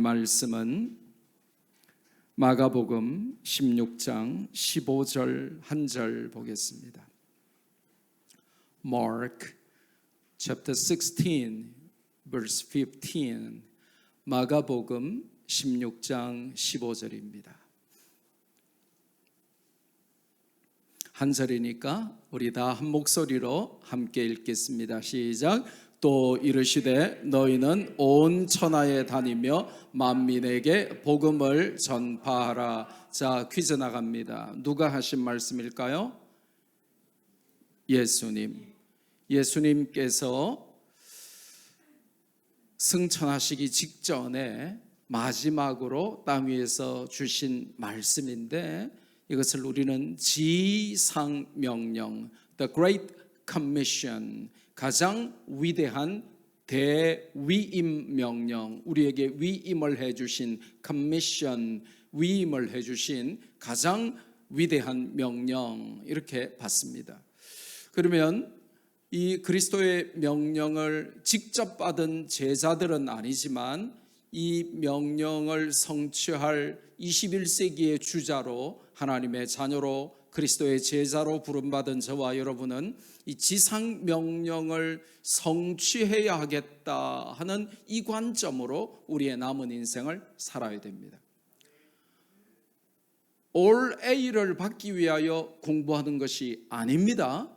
말씀은 마가복음 16장 15절 한 절 보겠습니다. Mark chapter 16 verse 15. 마가복음 16장 15절입니다. 한 절이니까 우리 다 한 목소리로 함께 읽겠습니다. 시작. 또 이르시되 너희는 온 천하에 다니며 만민에게 복음을 전파하라. 자, 퀴즈 나갑니다. 누가 하신 말씀일까요? 예수님께서 승천하시기 직전에 마지막으로 땅 위에서 주신 말씀인데, 이것을 우리는 지상명령, The Great Commission, 가장 위대한 대위임 명령, 우리에게 위임을 해주신 Commission, 위임을 해주신 가장 위대한 명령, 이렇게 봤습니다. 그러면 이 그리스도의 명령을 직접 받은 제자들은 아니지만 이 명령을 성취할 21세기의 주자로, 하나님의 자녀로, 그리스도의 제자로 부름받은 저와 여러분은 이 지상 명령을 성취해야 하겠다 하는 이 관점으로 우리의 남은 인생을 살아야 됩니다. All A를 받기 위하여 공부하는 것이 아닙니다.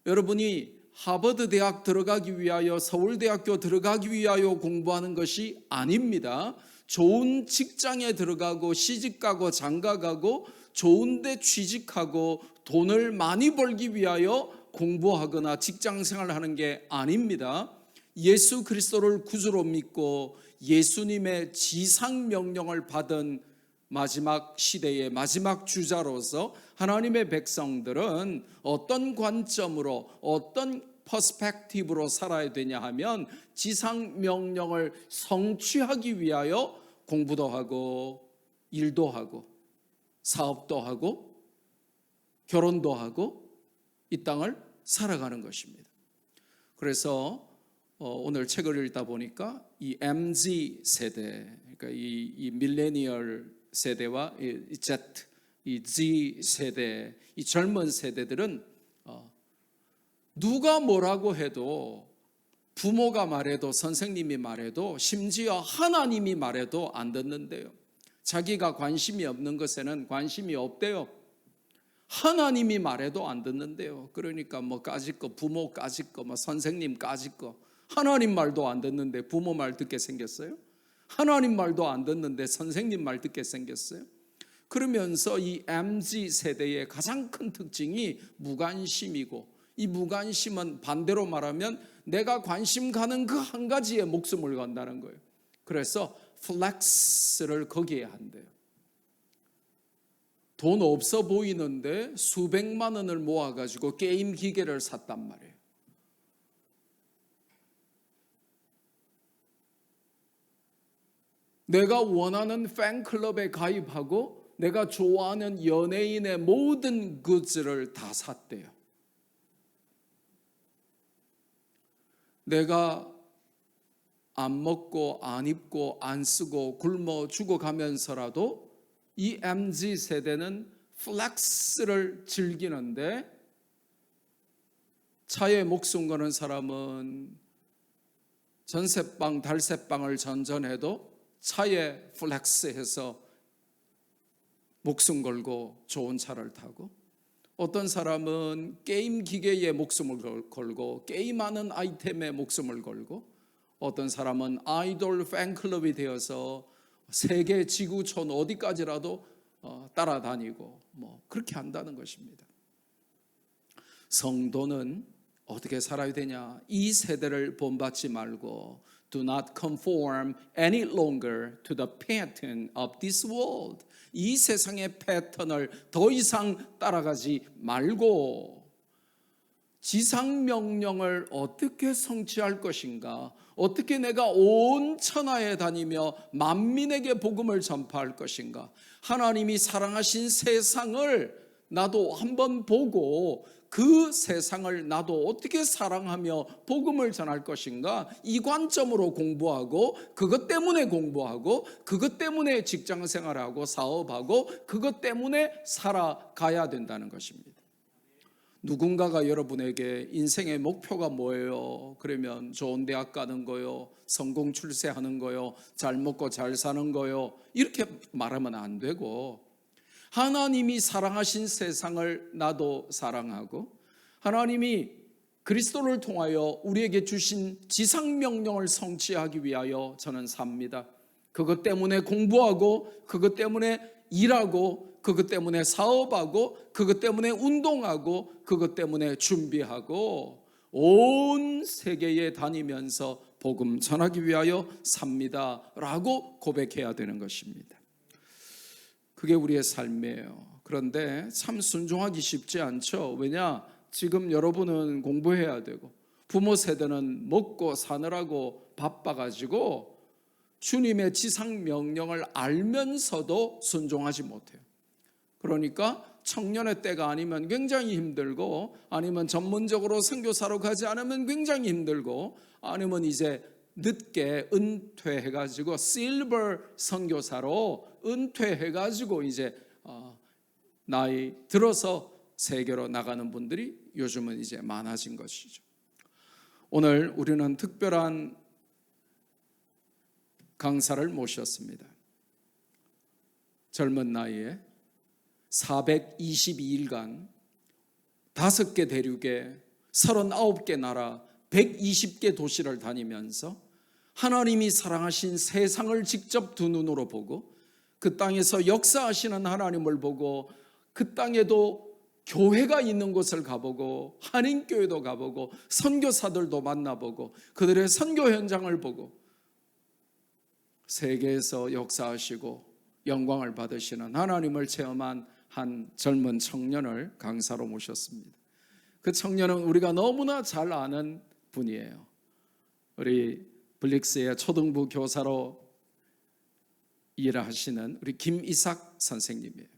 여러분이 하버드 대학 들어가기 위하여, 서울대학교 들어가기 위하여 공부하는 것이 아닙니다. 좋은 직장에 들어가고 시집가고 장가가고 좋은 데 취직하고 돈을 많이 벌기 위하여 공부하거나 직장생활을 하는 게 아닙니다. 예수 그리스도를 구주로 믿고 예수님의 지상명령을 받은 마지막 시대의 마지막 주자로서 하나님의 백성들은 어떤 관점으로, 어떤 퍼스펙티브로 살아야 되냐 하면 지상명령을 성취하기 위하여 공부도 하고 일도 하고 사업도 하고 결혼도 하고 이 땅을 살아가는 것입니다. 그래서 오늘 책을 읽다 보니까 이 MZ 세대, 그러니까 이 밀레니얼 세대와 이 Z, 이 Z 세대, 이 젊은 세대들은 누가 뭐라고 해도, 부모가 말해도, 선생님이 말해도, 심지어 하나님이 말해도 안 듣는데요. 자기가 관심이 없는 것에는 관심이 없대요. 하나님이 말해도 안 듣는데요. 그러니까 뭐 까짓 거, 부모 까짓 거, 뭐 선생님 까짓 거, 하나님 말도 안 듣는데 부모 말 듣게 생겼어요? 하나님 말도 안 듣는데 선생님 말 듣게 생겼어요? 그러면서 이 MZ 세대의 가장 큰 특징이 무관심이고, 이 무관심은 반대로 말하면 내가 관심 가는 그 한 가지에 목숨을 건다는 거예요. 그래서 플렉스를 거기에 한대요. 돈 없어 보이는데 수백만 원을 모아가지고 게임 기계를 샀단 말이에요. 내가 원하는 팬클럽에 가입하고 내가 좋아하는 연예인의 모든 굿즈를 다 샀대요. 내가 안 먹고 안 입고 안 쓰고 굶어 죽어가면서라도 이 MZ 세대는 플렉스를 즐기는데, 차에 목숨 거는 사람은 전세방 달세방을 전전해도 차에 플렉스해서 목숨 걸고 좋은 차를 타고, 어떤 사람은 게임 기계에 목숨을 걸고 게임하는 아이템에 목숨을 걸고, 어떤 사람은 아이돌 팬클럽이 되어서 세계 지구촌 어디까지라도 따라다니고 뭐 그렇게 한다는 것입니다. 성도는 어떻게 살아야 되냐? 이 세대를 본받지 말고 Do not conform any longer to the pattern of this world. 이 세상의 패턴을 더 이상 따라가지 말고 지상명령을 어떻게 성취할 것인가, 어떻게 내가 온 천하에 다니며 만민에게 복음을 전파할 것인가, 하나님이 사랑하신 세상을 나도 한번 보고 그 세상을 나도 어떻게 사랑하며 복음을 전할 것인가, 이 관점으로 공부하고 그것 때문에 공부하고 그것 때문에 직장 생활하고 사업하고 그것 때문에 살아가야 된다는 것입니다. 누군가가 여러분에게 인생의 목표가 뭐예요? 그러면 좋은 대학 가는 거요, 성공 출세하는 거요, 잘 먹고 잘 사는 거요, 이렇게 말하면 안 되고, 하나님이 사랑하신 세상을 나도 사랑하고 하나님이 그리스도를 통하여 우리에게 주신 지상명령을 성취하기 위하여 저는 삽니다. 그것 때문에 공부하고 그것 때문에 일하고 그것 때문에 사업하고 그것 때문에 운동하고 그것 때문에 준비하고 온 세계에 다니면서 복음 전하기 위하여 삽니다 라고 고백해야 되는 것입니다. 그게 우리의 삶이에요. 그런데 참 순종하기 쉽지 않죠. 왜냐? 지금 여러분은 공부해야 되고 부모 세대는 먹고 사느라고 바빠가지고 주님의 지상 명령을 알면서도 순종하지 못해요. 그러니까 청년의 때가 아니면 굉장히 힘들고, 아니면 전문적으로 선교사로 가지 않으면 굉장히 힘들고, 아니면 이제 늦게 은퇴해가지고 실버 선교사로 은퇴해가지고 이제 나이 들어서 세계로 나가는 분들이 요즘은 이제 많아진 것이죠. 오늘 우리는 특별한 강사를 모셨습니다. 젊은 나이에 422일간 5개 대륙에 39개 나라 120개 도시를 다니면서 하나님이 사랑하신 세상을 직접 두 눈으로 보고 그 땅에서 역사하시는 하나님을 보고 그 땅에도 교회가 있는 곳을 가보고 한인교회도 가보고 선교사들도 만나보고 그들의 선교 현장을 보고 세계에서 역사하시고 영광을 받으시는 하나님을 체험한 한 젊은 청년을 강사로 모셨습니다. 그 청년은 우리가 너무나 잘 아는 분이에요. 우리 블릭스의 초등부 교사로 일하시는 우리 김이삭 선생님이에요.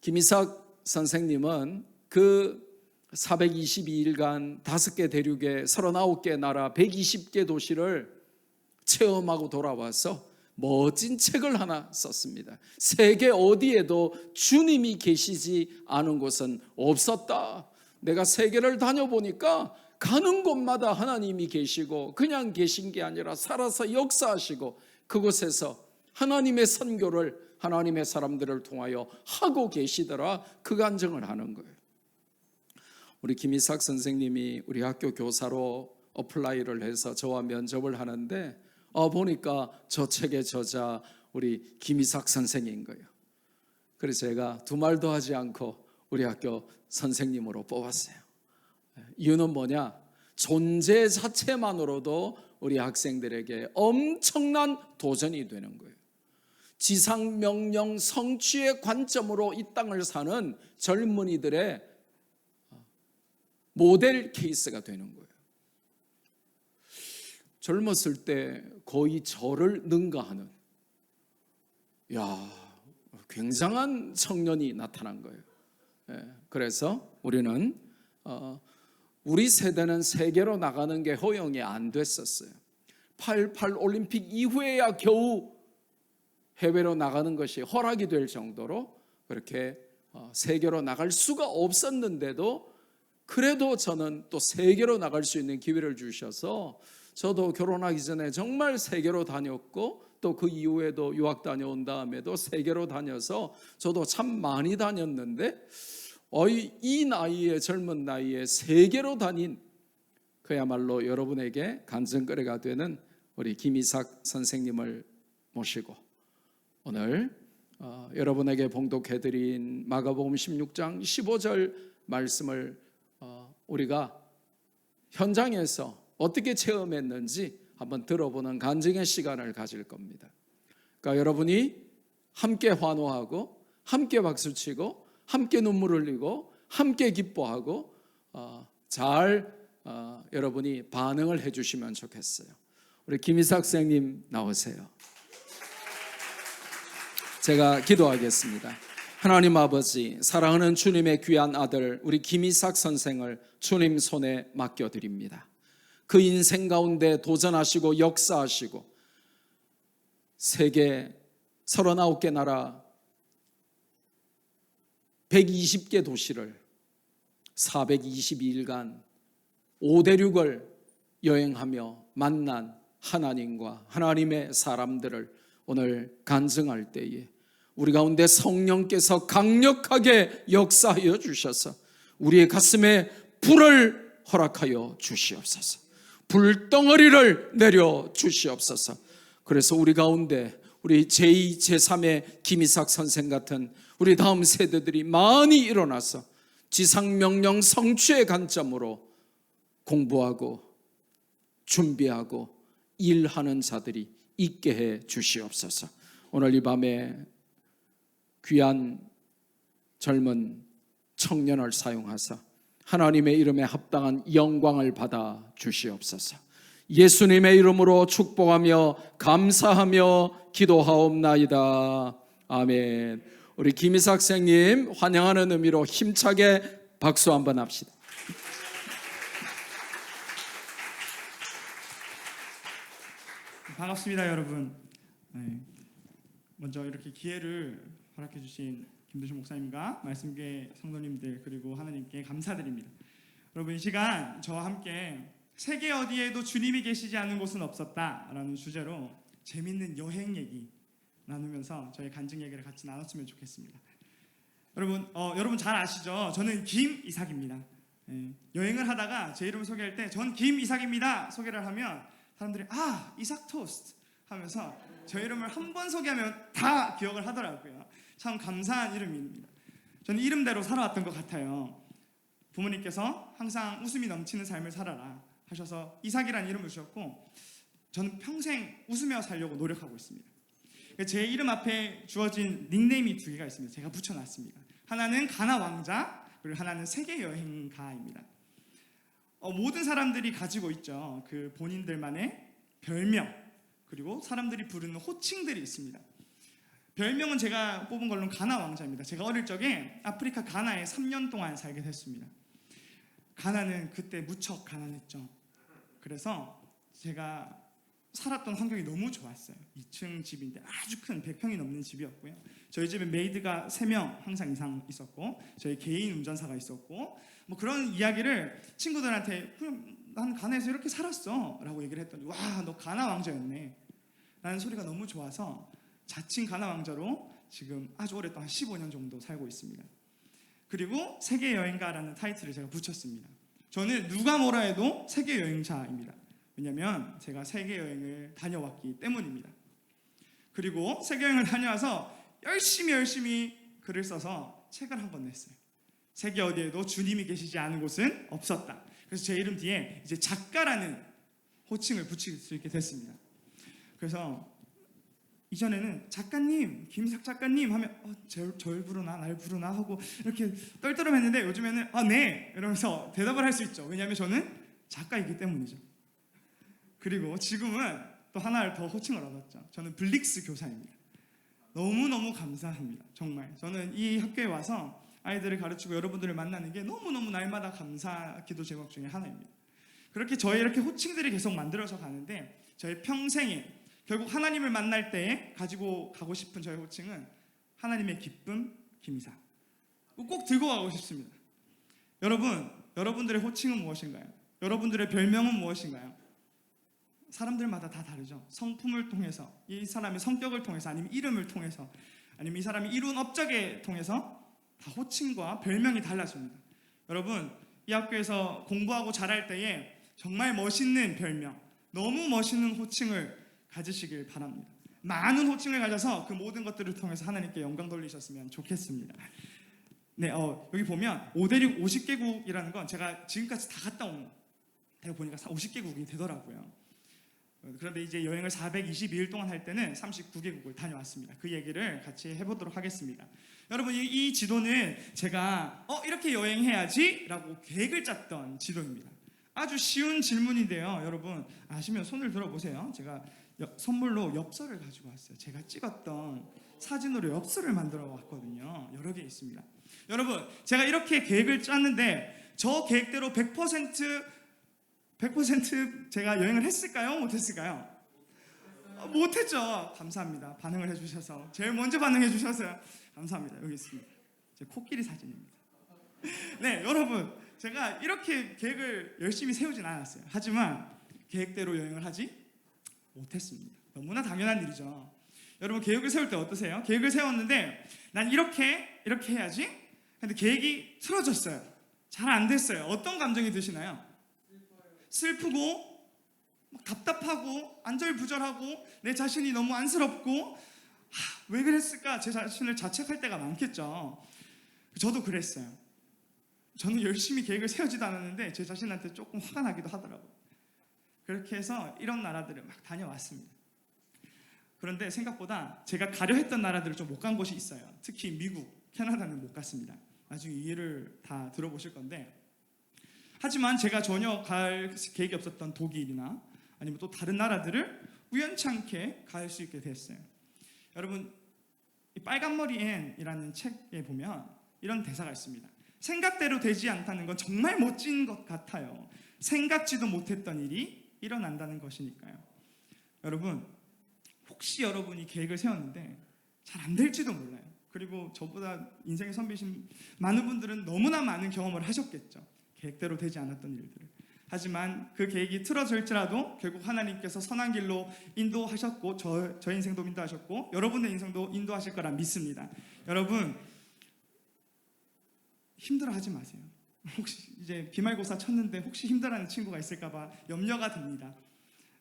김이삭 선생님은 그 422일간 5개 대륙에 39개 나라 120개 도시를 체험하고 돌아와서 멋진 책을 하나 썼습니다. 세계 어디에도 주님이 계시지 않은 곳은 없었다. 내가 세계를 다녀보니까 가는 곳마다 하나님이 계시고 그냥 계신 게 아니라 살아서 역사하시고 그곳에서 하나님의 선교를 하나님의 사람들을 통하여 하고 계시더라. 그 간증을 하는 거예요. 우리 김이삭 선생님이 우리 학교 교사로 어플라이를 해서 저와 면접을 하는데 보니까 저 책의 저자 우리 김이삭 선생인 거예요. 그래서 제가 두 말도 하지 않고 우리 학교 선생님으로 뽑았어요. 이유는 뭐냐? 존재 자체만으로도 우리 학생들에게 엄청난 도전이 되는 거예요. 지상명령 성취의 관점으로 이 땅을 사는 젊은이들의 모델 케이스가 되는 거예요. 젊었을 때 거의 저를 능가하는 굉장한 청년이 나타난 거예요. 그래서 우리는 우리 세대는 세계로 나가는 게 허용이 안 됐었어요. 88 올림픽 이후에야 겨우 해외로 나가는 것이 허락이 될 정도로 그렇게 세계로 나갈 수가 없었는데도 그래도 저는 또 세계로 나갈 수 있는 기회를 주셔서 저도 결혼하기 전에 정말 세계로 다녔고 또 그 이후에도 유학 다녀온 다음에도 세계로 다녀서 저도 참 많이 다녔는데 이 나이에 젊은 나이에 세계로 다닌 그야말로 여러분에게 간증거리가 되는 우리 김이삭 선생님을 모시고 오늘 여러분에게 봉독해드린 마가복음 16장 15절 말씀을 우리가 현장에서 어떻게 체험했는지 한번 들어보는 간증의 시간을 가질 겁니다. 그러니까 여러분이 함께 환호하고 함께 박수치고 함께 눈물 흘리고 함께 기뻐하고 여러분이 반응을 해주시면 좋겠어요. 우리 김이삭 선생님 나오세요. 제가 기도하겠습니다. 하나님 아버지, 사랑하는 주님의 귀한 아들 우리 김이삭 선생을 주님 손에 맡겨드립니다. 그 인생 가운데 도전하시고 역사하시고 세계 39개 나라 120개 도시를 422일간 5대륙을 여행하며 만난 하나님과 하나님의 사람들을 오늘 간증할 때에 우리 가운데 성령께서 강력하게 역사하여 주셔서 우리의 가슴에 불을 허락하여 주시옵소서. 불덩어리를 내려 주시옵소서. 그래서 우리 가운데 우리 제2, 제3의 김이삭 선생 같은 우리 다음 세대들이 많이 일어나서 지상명령 성취의 관점으로 공부하고 준비하고 일하는 자들이 있게 해 주시옵소서. 오늘 이 밤에 귀한 젊은 청년을 사용하사 하나님의 이름에 합당한 영광을 받아 주시옵소서. 예수님의 이름으로 축복하며 감사하며 기도하옵나이다. 아멘. 우리 김이삭 선생님 환영하는 의미로 힘차게 박수 한번 합시다. 반갑습니다, 여러분. 먼저 이렇게 기회를 허락해 주신 김두신 목사님과 말씀교회 성도님들 그리고 하나님께 감사드립니다. 여러분, 이 시간 저와 함께 세계 어디에도 주님이 계시지 않은 곳은 없었다라는 주제로 재밌는 여행 얘기 나누면서 저희 간증 얘기를 같이 나눴으면 좋겠습니다. 여러분 잘 아시죠? 저는 김이삭입니다. 여행을 하다가 제 이름을 소개할 때 전 김이삭입니다 소개를 하면 사람들이 이삭 토스트 하면서 저 이름을 한 번 소개하면 다 기억을 하더라고요. 참 감사한 이름입니다. 저는 이름대로 살아왔던 것 같아요. 부모님께서 항상 웃음이 넘치는 삶을 살아라 하셔서 이삭이라는 이름을 주셨고 저는 평생 웃으며 살려고 노력하고 있습니다. 제 이름 앞에 주어진 닉네임이 두 개가 있습니다. 제가 붙여놨습니다. 하나는 가나 왕자, 그리고 하나는 세계 여행가입니다. 모든 사람들이 가지고 있죠. 그 본인들만의 별명, 그리고 사람들이 부르는 호칭들이 있습니다. 별명은 제가 뽑은 걸로는 가나 왕자입니다. 제가 어릴 적에 아프리카 가나에 3년 동안 살게 됐습니다. 가나는 그때 무척 가난했죠. 그래서 제가 살았던 환경이 너무 좋았어요. 2층 집인데 아주 큰 100평이 넘는 집이었고요. 저희 집에 메이드가 3명 항상 이상 있었고 저희 개인 운전사가 있었고 뭐 그런 이야기를 친구들한테 난 가나에서 이렇게 살았어 라고 얘기를 했더니 와, 너 가나 왕자였네 라는 소리가 너무 좋아서 자칭 가나 왕자로 지금 아주 오랫동안 15년 정도 살고 있습니다. 그리고 세계 여행가라는 타이틀을 제가 붙였습니다. 저는 누가 뭐라 해도 세계 여행자입니다. 왜냐하면 제가 세계 여행을 다녀왔기 때문입니다. 그리고 세계 여행을 다녀와서 열심히 글을 써서 책을 한 권 냈어요. 세계 어디에도 주님이 계시지 않은 곳은 없었다. 그래서 제 이름 뒤에 이제 작가라는 호칭을 붙일 수 있게 됐습니다. 그래서 이전에는 작가님, 김이삭 작가님 하면 절 부르나 날 부르나 하고 이렇게 떨떠름했는데 요즘에는 네 이러면서 대답을 할 수 있죠. 왜냐하면 저는 작가이기 때문이죠. 그리고 지금은 또 하나를 더 호칭을 얻었죠. 저는 블릭스 교사입니다. 너무너무 감사합니다. 정말 저는 이 학교에 와서 아이들을 가르치고 여러분들을 만나는 게 너무너무 날마다 감사 기도 제목 중에 하나입니다. 그렇게 저희 이렇게 호칭들이 계속 만들어져 가는데 저희 평생에 결국 하나님을 만날 때 가지고 가고 싶은 저의 호칭은 하나님의 기쁨 김이삭. 꼭 들고 가고 싶습니다. 여러분들의 호칭은 무엇인가요? 여러분들의 별명은 무엇인가요? 사람들마다 다 다르죠. 성품을 통해서, 이 사람의 성격을 통해서, 아니면 이름을 통해서, 아니면 이 사람이 이룬 업적에 통해서 다 호칭과 별명이 달라집니다. 여러분, 이 학교에서 공부하고 잘할 때에 정말 멋있는 별명, 너무 멋있는 호칭을 가지시길 바랍니다. 많은 호칭을 가져서 그 모든 것들을 통해서 하나님께 영광 돌리셨으면 좋겠습니다. 네, 여기 보면 5대륙 50개국이라는 건 제가 지금까지 다 갔다 온 대가 보니까 50개국이 되더라고요. 그런데 이제 여행을 422일 동안 할 때는 39개국을 다녀왔습니다. 그 얘기를 같이 해보도록 하겠습니다. 여러분, 이 지도는 제가 이렇게 여행해야지 라고 계획을 짰던 지도입니다. 아주 쉬운 질문인데요. 여러분 아시면 손을 들어보세요. 제가 선물로 엽서를 가지고 왔어요. 제가 찍었던 사진으로 엽서를 만들어 왔거든요. 여러 개 있습니다. 여러분, 제가 이렇게 계획을 짰는데 저 계획대로 100% 제가 여행을 했을까요? 못했을까요? 못했죠. 감사합니다. 반응을 해주셔서 제일 먼저 반응해 주셔서요. 감사합니다. 여기 있습니다. 제 코끼리 사진입니다. 네, 여러분, 제가 이렇게 계획을 열심히 세우진 않았어요. 하지만 계획대로 여행을 하지 못했습니다. 너무나 당연한 일이죠. 여러분, 계획을 세울 때 어떠세요? 계획을 세웠는데 난 이렇게 해야지. 근데 계획이 틀어졌어요. 잘 안 됐어요. 어떤 감정이 드시나요? 슬프고 막 답답하고 안절부절하고 내 자신이 너무 안쓰럽고 왜 그랬을까? 제 자신을 자책할 때가 많겠죠. 저도 그랬어요. 저는 열심히 계획을 세우지도 않았는데 제 자신한테 조금 화가 나기도 하더라고요. 그렇게 해서 이런 나라들을 막 다녀왔습니다. 그런데 생각보다 제가 가려 했던 나라들을 좀 못 간 곳이 있어요. 특히 미국, 캐나다는 못 갔습니다. 나중에 이해를 다 들어보실 건데, 하지만 제가 전혀 갈 계획이 없었던 독일이나 아니면 또 다른 나라들을 우연찮게 갈 수 있게 됐어요. 여러분, 이 빨간머리 앤이라는 책에 보면 이런 대사가 있습니다. 생각대로 되지 않다는 건 정말 멋진 것 같아요. 생각지도 못했던 일이 일어난다는 것이니까요. 여러분, 혹시 여러분이 계획을 세웠는데 잘 안 될지도 몰라요. 그리고 저보다 인생의 선배신 많은 분들은 너무나 많은 경험을 하셨겠죠. 계획대로 되지 않았던 일들을. 하지만 그 계획이 틀어질지라도 결국 하나님께서 선한 길로 인도하셨고 저 인생도 인도하셨고 여러분의 인생도 인도하실 거라 믿습니다. 여러분, 힘들어하지 마세요. 혹시 이제 기말고사 쳤는데 혹시 힘들어하는 친구가 있을까봐 염려가 됩니다.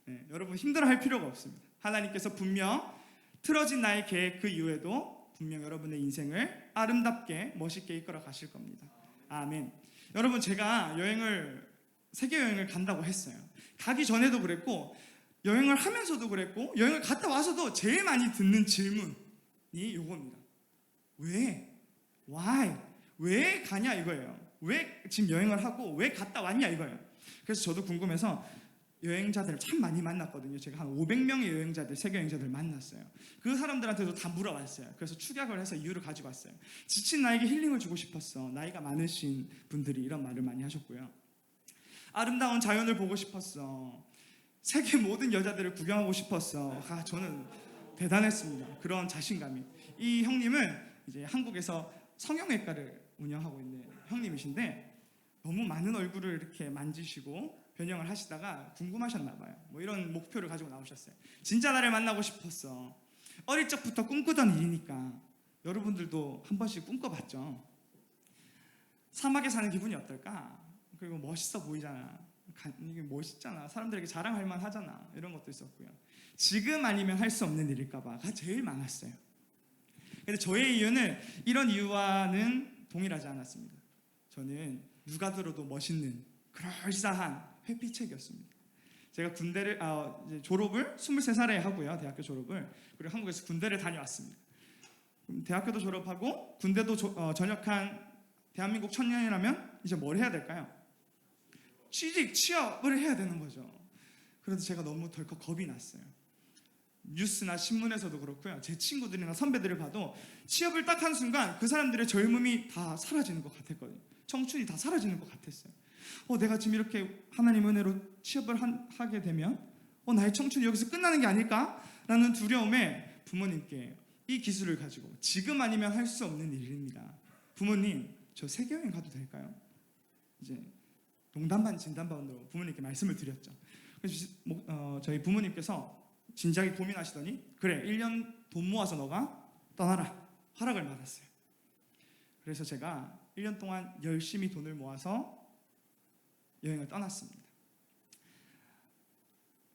네, 여러분, 힘들어할 필요가 없습니다. 하나님께서 분명 틀어진 나의 계획 그 이후에도 분명 여러분의 인생을 아름답게 멋있게 이끌어 가실 겁니다. 아멘. 여러분, 제가 세계 여행을 간다고 했어요. 가기 전에도 그랬고 여행을 하면서도 그랬고 여행을 갔다 와서도 제일 많이 듣는 질문이 이겁니다. 왜? Why? 왜 가냐 이거예요. 왜 지금 여행을 하고 왜 갔다 왔냐 이거예요. 그래서 저도 궁금해서 여행자들을 참 많이 만났거든요. 제가 한 500명의 여행자들, 세계 여행자들 만났어요. 그 사람들한테도 다 물어봤어요. 그래서 축약을 해서 이유를 가지고 왔어요. 지친 나에게 힐링을 주고 싶었어. 나이가 많으신 분들이 이런 말을 많이 하셨고요. 아름다운 자연을 보고 싶었어. 세계 모든 여자들을 구경하고 싶었어. 저는 대단했습니다. 그런 자신감이. 이 형님은 이제 한국에서 성형외과를 운영하고 있는 형님이신데 너무 많은 얼굴을 이렇게 만지시고 변형을 하시다가 궁금하셨나 봐요. 뭐 이런 목표를 가지고 나오셨어요. 진짜 나를 만나고 싶었어. 어릴 적부터 꿈꾸던 일이니까 여러분들도 한 번씩 꿈꿔봤죠. 사막에 사는 기분이 어떨까? 그리고 멋있어 보이잖아. 이게 멋있잖아. 사람들에게 자랑할 만하잖아. 이런 것도 있었고요. 지금 아니면 할 수 없는 일일까봐가 제일 많았어요. 근데 저의 이유는 이런 이유와는 동일하지 않았습니다. 저는 누가 들어도 멋있는 그럴싸한 회피책이었습니다. 제가 군대를 이제 졸업을 23살에 하고요. 대학교 졸업을. 그리고 한국에서 군대를 다녀왔습니다. 대학교도 졸업하고 군대도 전역한 대한민국 청년이라면 이제 뭘 해야 될까요? 취업을 해야 되는 거죠. 그래서 제가 너무 덜컥 겁이 났어요. 뉴스나 신문에서도 그렇고요. 제 친구들이나 선배들을 봐도 취업을 딱 한 순간 그 사람들의 젊음이 다 사라지는 것 같았거든요. 청춘이 다 사라지는 것 같았어요. 내가 지금 이렇게 하나님 은혜로 취업을 하게 되면 나의 청춘이 여기서 끝나는 게 아닐까라는 두려움에 부모님께 이 기술을 가지고 지금 아니면 할 수 없는 일입니다. 부모님, 저 세계여행 가도 될까요? 이제 농담 반 진담 반으로 부모님께 말씀을 드렸죠. 그래서 저희 부모님께서 진작에 고민하시더니 그래, 1년 돈 모아서 너가 떠나라 허락을 받았어요. 그래서 제가 1년 동안 열심히 돈을 모아서 여행을 떠났습니다.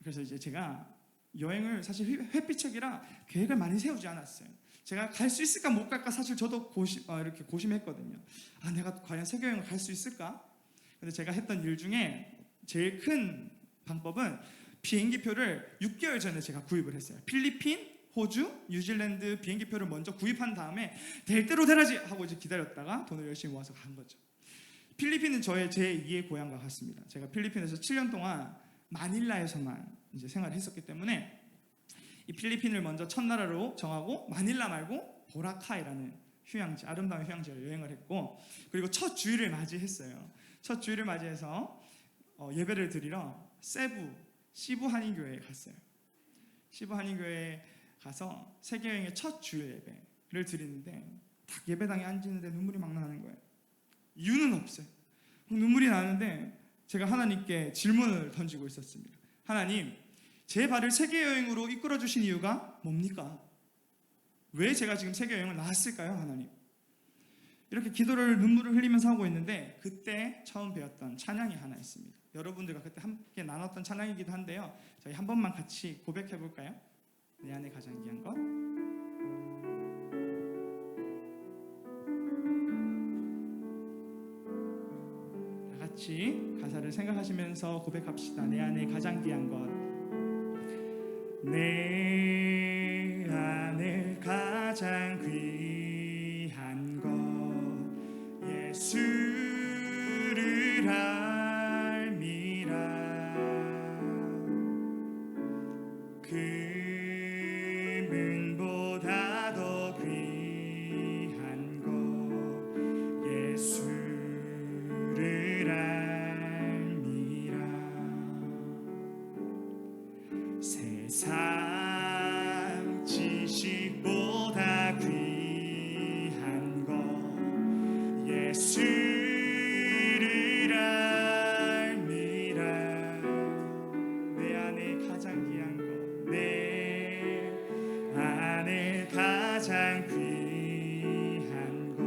그래서 이제 제가 여행을 사실 회피책이라 계획을 많이 세우지 않았어요. 제가 갈 수 있을까 못 갈까 사실 저도 이렇게 고심했거든요. 내가 과연 세계 여행을 갈 수 있을까? 근데 제가 했던 일 중에 제일 큰 방법은 비행기표를 6개월 전에 제가 구입을 했어요. 필리핀, 호주, 뉴질랜드 비행기표를 먼저 구입한 다음에 될 대로 되라지 하고 이제 기다렸다가 돈을 열심히 모아서 간 거죠. 필리핀은 제 2의 고향과 같습니다. 제가 필리핀에서 7년 동안 마닐라에서만 이제 생활을 했었기 때문에 이 필리핀을 먼저 첫 나라로 정하고 마닐라 말고 보라카이라는 휴양지, 아름다운 휴양지를 여행을 했고, 그리고 첫 주일을 맞이했어요. 첫 주일을 맞이해서 예배를 드리러 시부 한인교회에 갔어요. 시부 한인교회에 가서 세계여행의 첫 주일 예배를 드리는데 딱 예배당에 앉는데 눈물이 막 나는 거예요. 이유는 없어요. 눈물이 나는데 제가 하나님께 질문을 던지고 있었습니다. 하나님, 제 발을 세계여행으로 이끌어 주신 이유가 뭡니까? 왜 제가 지금 세계여행을 나왔을까요, 하나님? 이렇게 기도를 눈물을 흘리면서 하고 있는데 그때 처음 배웠던 찬양이 하나 있습니다. 여러분들과 그때 함께 나눴던 찬양이기도 한데요. 저희 한 번만 같이 고백해 볼까요? 내 안에 가장 귀한 것. 다 같이 가사를 생각하시면서 고백합시다. 내 안에 가장 귀한 것. 내 안에 가장 귀한 것 예수를 알미라. 금은보다 더 귀한 것 예수를 알미라. 세상 지식보다 귀한 것 예수를 알미라. 내 안에 가장 귀한 것, 내 안에 가장 귀한 것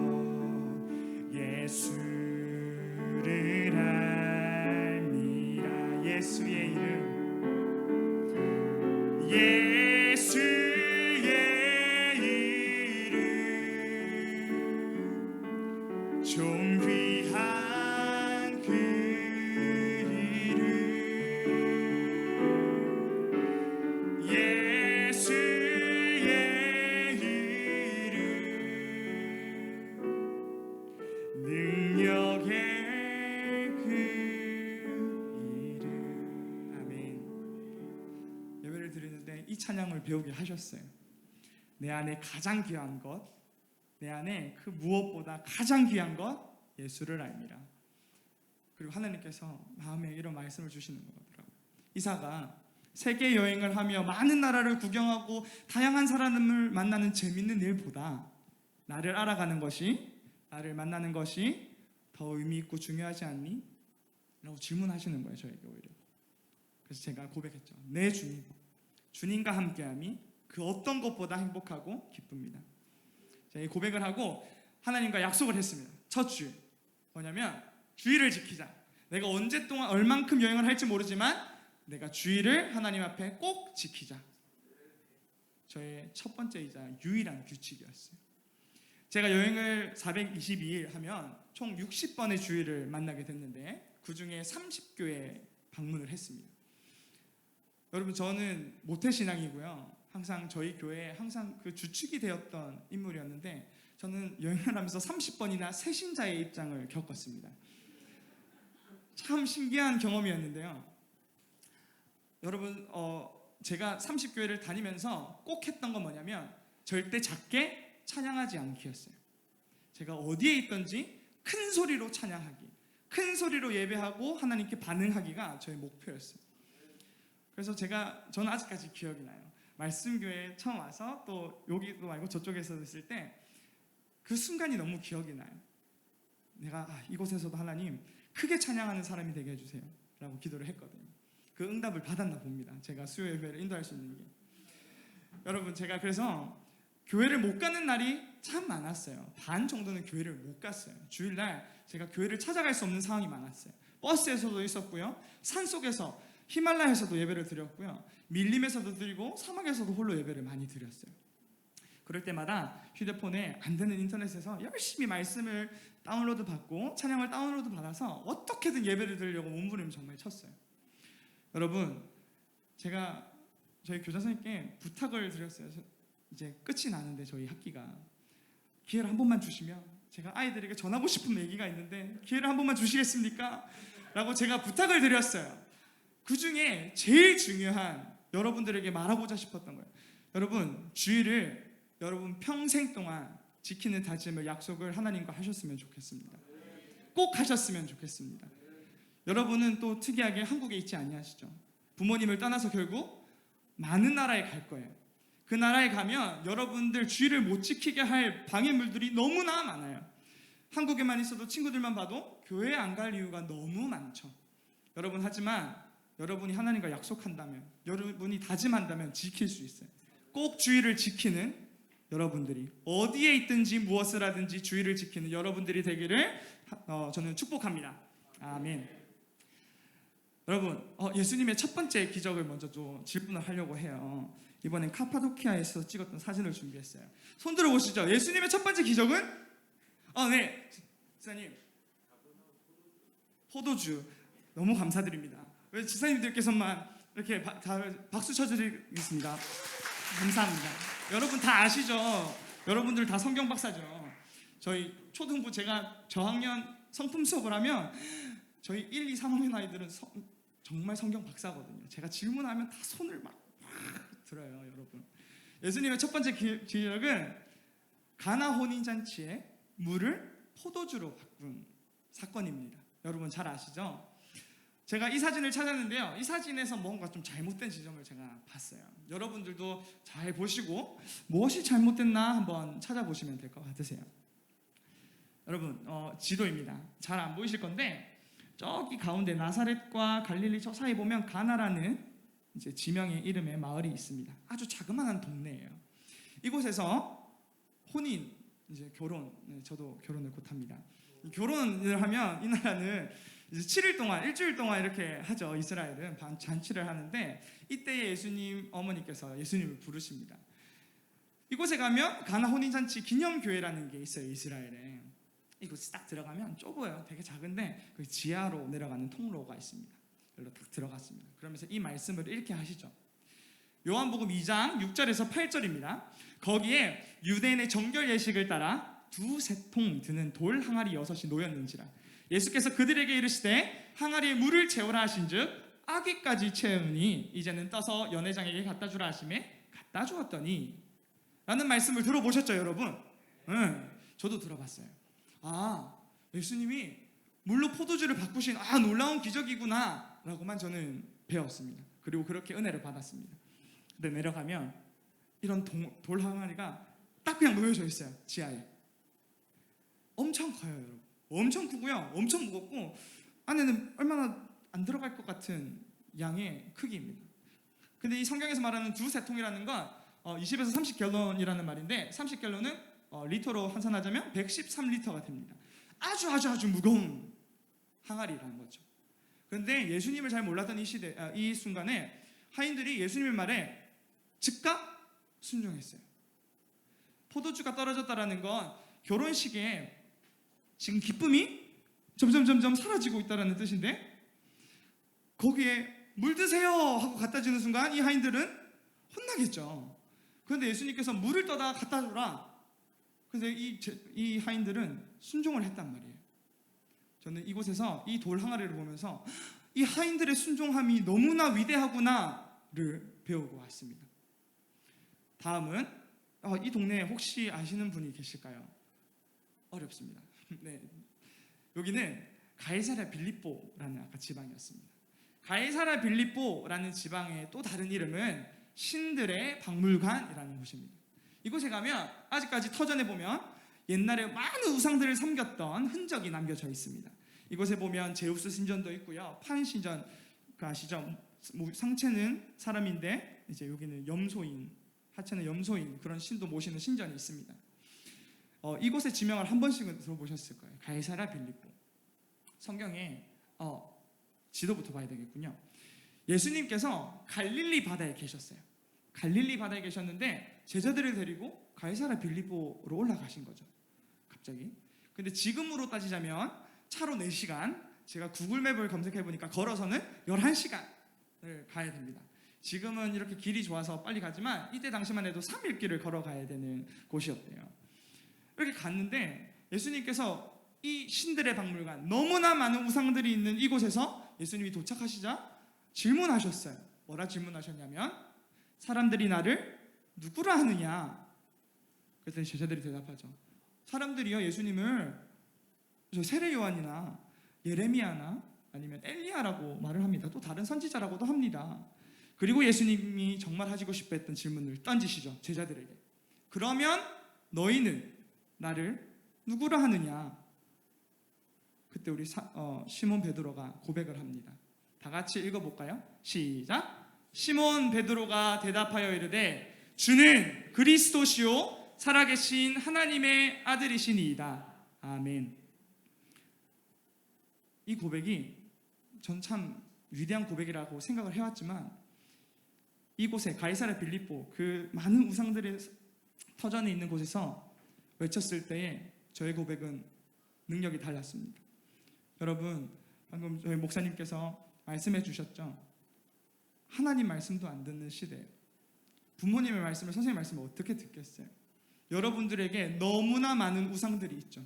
예수를 알미라. 예수의 이름, 예수의 이름 좀 귀한 그 이름. 예수의 이름 능력의 그 이름. 아멘. 예배를 드리는데 이 찬양을 배우게 하셨어요. 내 안에 가장 귀한 것, 내 안에 그 무엇보다 가장 귀한 것 예수를 알미라. 그리고 하나님께서 마음에 이런 말씀을 주시는 거더라고요. 이사가 세계 여행을 하며 많은 나라를 구경하고 다양한 사람을 만나는 재밌는 일보다 나를 알아가는 것이, 나를 만나는 것이 더 의미 있고 중요하지 않니? 라고 질문하시는 거예요, 저에게 오히려. 그래서 제가 고백했죠. 네, 주님. 주님과 함께함이 그 어떤 것보다 행복하고 기쁩니다. 제가 이 고백을 하고 하나님과 약속을 했습니다. 첫 주일. 뭐냐면 주일을 지키자. 내가 언제 동안 얼만큼 여행을 할지 모르지만 내가 주일을 하나님 앞에 꼭 지키자. 저의 첫 번째이자 유일한 규칙이었어요. 제가 여행을 422일 하면 총 60번의 주일을 만나게 됐는데 그 중에 30교회 방문을 했습니다. 여러분, 저는 모태신앙이고요. 항상 저희 교회에 항상 그 주축이 되었던 인물이었는데 저는 여행을 하면서 30번이나 새신자의 입장을 겪었습니다. 참 신기한 경험이었는데요. 여러분, 제가 30교회를 다니면서 꼭 했던 건 뭐냐면 절대 작게 찬양하지 않기였어요. 제가 어디에 있든지 큰 소리로 찬양하기, 큰 소리로 예배하고 하나님께 반응하기가 저의 목표였어요. 그래서 저는 아직까지 기억이 나요. 말씀교회에 처음 와서 또 여기도 말고 저쪽에서 있을 때 그 순간이 너무 기억이 나요. 내가 이곳에서도 하나님 크게 찬양하는 사람이 되게 해주세요 라고 기도를 했거든요. 그 응답을 받았나 봅니다. 제가 수요 예배를 인도할 수 있는 게. 여러분, 제가 그래서 교회를 못 가는 날이 참 많았어요. 반 정도는 교회를 못 갔어요. 주일날 제가 교회를 찾아갈 수 없는 상황이 많았어요. 버스에서도 있었고요, 산속에서 히말라야에서도 예배를 드렸고요, 밀림에서도 드리고 사막에서도 홀로 예배를 많이 드렸어요. 그럴 때마다 휴대폰에 안 되는 인터넷에서 열심히 말씀을 다운로드 받고 찬양을 다운로드 받아서 어떻게든 예배를 드리려고 몸부림 정말 쳤어요. 여러분, 제가 저희 교장 선생님께 부탁을 드렸어요. 이제 끝이 나는데 저희 학기가 기회를 한 번만 주시면 제가 아이들에게 전하고 싶은 얘기가 있는데 기회를 한 번만 주시겠습니까? 라고 제가 부탁을 드렸어요. 그 중에 제일 중요한, 여러분들에게 말하고자 싶었던 거예요. 여러분, 주의를 여러분 평생 동안 지키는 다짐을 약속을 하나님과 하셨으면 좋겠습니다. 꼭 하셨으면 좋겠습니다. 여러분은 또 특이하게 한국에 있지 아니하시죠? 부모님을 떠나서 결국 많은 나라에 갈 거예요. 그 나라에 가면 여러분들 주의를 못 지키게 할 방해물들이 너무나 많아요. 한국에만 있어도 친구들만 봐도 교회 안 갈 이유가 너무 많죠. 여러분, 하지만 여러분이 하나님과 약속한다면, 여러분이 다짐한다면 지킬 수 있어요. 꼭 주의를 지키는 여러분들이, 어디에 있든지 무엇을 하든지 주의를 지키는 여러분들이 되기를 저는 축복합니다. 아멘. 여러분, 예수님의 첫 번째 기적을 먼저 좀 질문을 하려고 해요. 이번엔 카파도키아에서 찍었던 사진을 준비했어요. 손 들어보시죠. 예수님의 첫 번째 기적은 네, 지사님, 포도주. 너무 감사드립니다. 왜 지사님들께서만 이렇게 박수 쳐드리겠습니다. 감사합니다. 여러분 다 아시죠? 여러분들 다 성경 박사죠. 저희 초등부 제가 저학년 성품 수업을 하면 저희 1, 2, 3학년 아이들은 정말 성경 박사거든요. 제가 질문하면 다 손을 막 들어요, 여러분. 예수님의 첫 번째 기적은 가나 혼인잔치에 물을 포도주로 바꾼 사건입니다. 여러분 잘 아시죠? 제가 이 사진을 찾았는데요. 이 사진에서 뭔가 좀 잘못된 지점을 제가 봤어요. 여러분들도 잘 보시고 무엇이 잘못됐나 한번 찾아보시면 될 것 같으세요. 여러분, 지도입니다. 잘 안 보이실 건데 저기 가운데 나사렛과 갈릴리 저 사이 보면 가나라는 이제 지명의 이름의 마을이 있습니다. 아주 자그마한 동네예요. 이곳에서 혼인, 이제 결혼, 저도 결혼을 곧 합니다. 결혼을 하면 이 나라는 이제 7일 동안, 일주일 동안 이렇게 하죠. 이스라엘은 잔치를 하는데 이때에 예수님 어머니께서 예수님을 부르십니다. 이곳에 가면 가나 혼인잔치 기념교회라는 게 있어요, 이스라엘에. 이곳에 딱 들어가면 좁아요. 되게 작은데 그 지하로 내려가는 통로가 있습니다. 여기로 딱 들어갔습니다. 그러면서 이 말씀을 이렇게 하시죠. 요한복음 2장 6절에서 8절입니다. 거기에 유대인의 정결 예식을 따라 두세 통 드는 돌 항아리 6이 놓였는지라 예수께서 그들에게 이르시되 항아리에 물을 채우라 하신즉 아기까지 채우니 이제는 떠서 연회장에게 갖다 주라 하시매 갖다 주었더니 라는 말씀을 들어보셨죠, 여러분? 저도 들어봤어요. 예수님이 물로 포도주를 바꾸신 놀라운 기적이구나 라고만 저는 배웠습니다. 그리고 그렇게 은혜를 받았습니다. 근데 내려가면 이런 돌 항아리가 딱 그냥 놓여져 있어요, 지하에. 엄청 커요, 여러분. 엄청 크고요, 엄청 무겁고 안에는 얼마나 안 들어갈 것 같은 양의 크기입니다. 근데 이 성경에서 말하는 두세 통이라는 건 20에서 30갤런이라는 말인데 30갤런은 리터로 환산하자면 113리터가 됩니다. 아주 무거운 항아리라는 거죠. 그런데 예수님을 잘 몰랐던 이 순간에 하인들이 예수님의 말에 즉각 순종했어요. 포도주가 떨어졌다라는 건 결혼식에 지금 기쁨이 점점 사라지고 있다는 뜻인데 거기에 물 드세요 하고 갖다 주는 순간 이 하인들은 혼나겠죠. 그런데 예수님께서 물을 떠다 갖다 주라. 그래서 이 하인들은 순종을 했단 말이에요. 저는 이곳에서 이 돌 항아리를 보면서 이 하인들의 순종함이 너무나 위대하구나를 배우고 왔습니다. 다음은 이 동네에 혹시 아시는 분이 계실까요? 어렵습니다. 네, 여기는 가이사랴 빌립보라는 아까 지방이었습니다. 가이사랴 빌립보라는 지방의 또 다른 이름은 신들의 박물관이라는 곳입니다. 이곳에 가면 아직까지 터전에 보면 옛날에 많은 우상들을 섬겼던 흔적이 남겨져 있습니다. 이곳에 보면 제우스 신전도 있고요, 판 신전, 그 아시죠? 상체는 사람인데 이제 여기는 염소인, 하체는 염소인 그런 신도 모시는 신전이 있습니다. 이곳의 지명을 한 번씩은 들어보셨을 거예요. 가이사랴 빌립보. 성경에 지도부터 봐야 되겠군요. 예수님께서 갈릴리 바다에 계셨어요. 갈릴리 바다에 계셨는데 제자들을 데리고 가이사랴 빌립보로 올라가신 거죠, 갑자기. 근데 지금으로 따지자면 차로 4시간, 제가 구글맵을 검색해보니까 걸어서는 11시간을 가야 됩니다. 지금은 이렇게 길이 좋아서 빨리 가지만 이때 당시만 해도 3일 길을 걸어가야 되는 곳이었대요. 이렇게 갔는데 예수님께서 이 신들의 박물관, 너무나 많은 우상들이 있는 이곳에서 예수님이 도착하시자 질문하셨어요. 뭐라 질문하셨냐면 사람들이 나를 누구라 하느냐? 그랬더니 제자들이 대답하죠. 사람들이요 예수님을 저 세례 요한이나 예레미야나 아니면 엘리야라고 말을 합니다. 또 다른 선지자라고도 합니다. 그리고 예수님이 정말 하시고 싶어 했던 질문을 던지시죠. 제자들에게. 그러면 너희는 나를 누구라 하느냐? 그때 우리 시몬 베드로가 고백을 합니다. 다 같이 읽어볼까요? 시작. 시몬 베드로가 대답하여 이르되 주는 그리스도시요 살아계신 하나님의 아들이시니이다. 아멘. 이 고백이 전 참 위대한 고백이라고 생각을 해왔지만 이곳에 가이사랴 빌립보 그 많은 우상들의 터전에 있는 곳에서 외쳤을 때에 저의 고백은 능력이 달랐습니다. 여러분 방금 저희 목사님께서 말씀해 주셨죠. 하나님 말씀도 안 듣는 시대에 부모님의 말씀을 선생님 말씀을 어떻게 듣겠어요? 여러분들에게 너무나 많은 우상들이 있죠.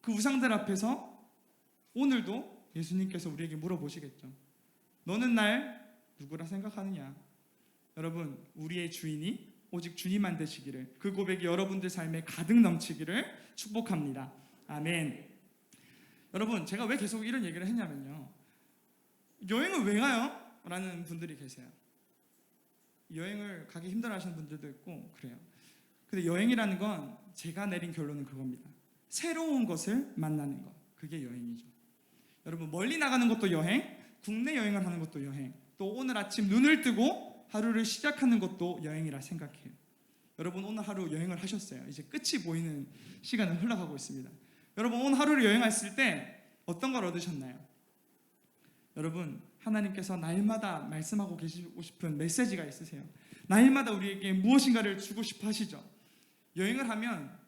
그 우상들 앞에서 오늘도 예수님께서 우리에게 물어보시겠죠. 너는 날 누구라 생각하느냐? 여러분 우리의 주인이 오직 주님만 되시기를 그 고백이 여러분들 삶에 가득 넘치기를 축복합니다. 아멘. 여러분 제가 왜 계속 이런 얘기를 했냐면요. 여행을 왜 가요? 라는 분들이 계세요. 여행을 가기 힘들어하시는 분들도 있고 그래요. 근데 여행이라는 건 제가 내린 결론은 그겁니다. 새로운 것을 만나는 것. 그게 여행이죠. 여러분 멀리 나가는 것도 여행, 국내 여행을 하는 것도 여행, 또 오늘 아침 눈을 뜨고 하루를 시작하는 것도 여행이라 생각해요. 여러분 오늘 하루 여행을 하셨어요. 이제 끝이 보이는 시간은 흘러가고 있습니다. 여러분 오늘 하루를 여행했을 때 어떤 걸 얻으셨나요? 여러분 하나님께서 날마다 말씀하고 계시고 싶은 메시지가 있으세요. 날마다 우리에게 무엇인가를 주고 싶어 하시죠. 여행을 하면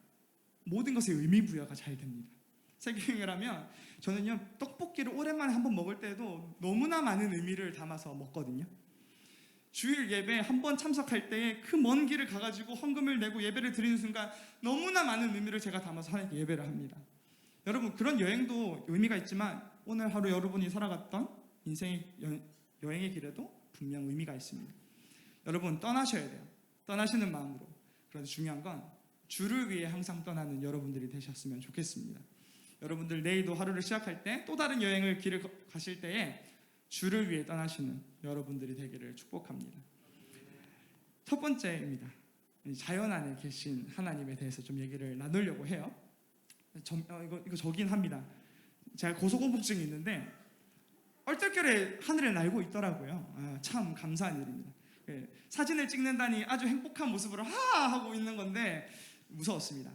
모든 것에 의미 부여가 잘 됩니다. 세계여행을 하면 저는요 떡볶이를 오랜만에 한번 먹을 때도 너무나 많은 의미를 담아서 먹거든요. 주일 예배 한 번 참석할 때에 그 먼 길을 가가지고 헌금을 내고 예배를 드리는 순간 너무나 많은 의미를 제가 담아서 하나님께 예배를 합니다. 여러분 그런 여행도 의미가 있지만 오늘 하루 여러분이 살아갔던 인생의 여행의 길에도 분명 의미가 있습니다. 여러분 떠나셔야 돼요. 떠나시는 마음으로. 그런데 중요한 건 주를 위해 항상 떠나는 여러분들이 되셨으면 좋겠습니다. 여러분들 내일도 하루를 시작할 때 또 다른 여행을 길을 가실 때에 주를 위해 떠나시는 여러분들이 되기를 축복합니다. 첫 번째입니다. 자연 안에 계신 하나님에 대해서 좀 얘기를 나누려고 해요. 이거 저긴 합니다. 제가 고소공포증이 있는데 얼떨결에 하늘에 날고 있더라고요. 참 감사한 일입니다. 사진을 찍는다니 아주 행복한 모습으로 하고 있는 건데 무서웠습니다.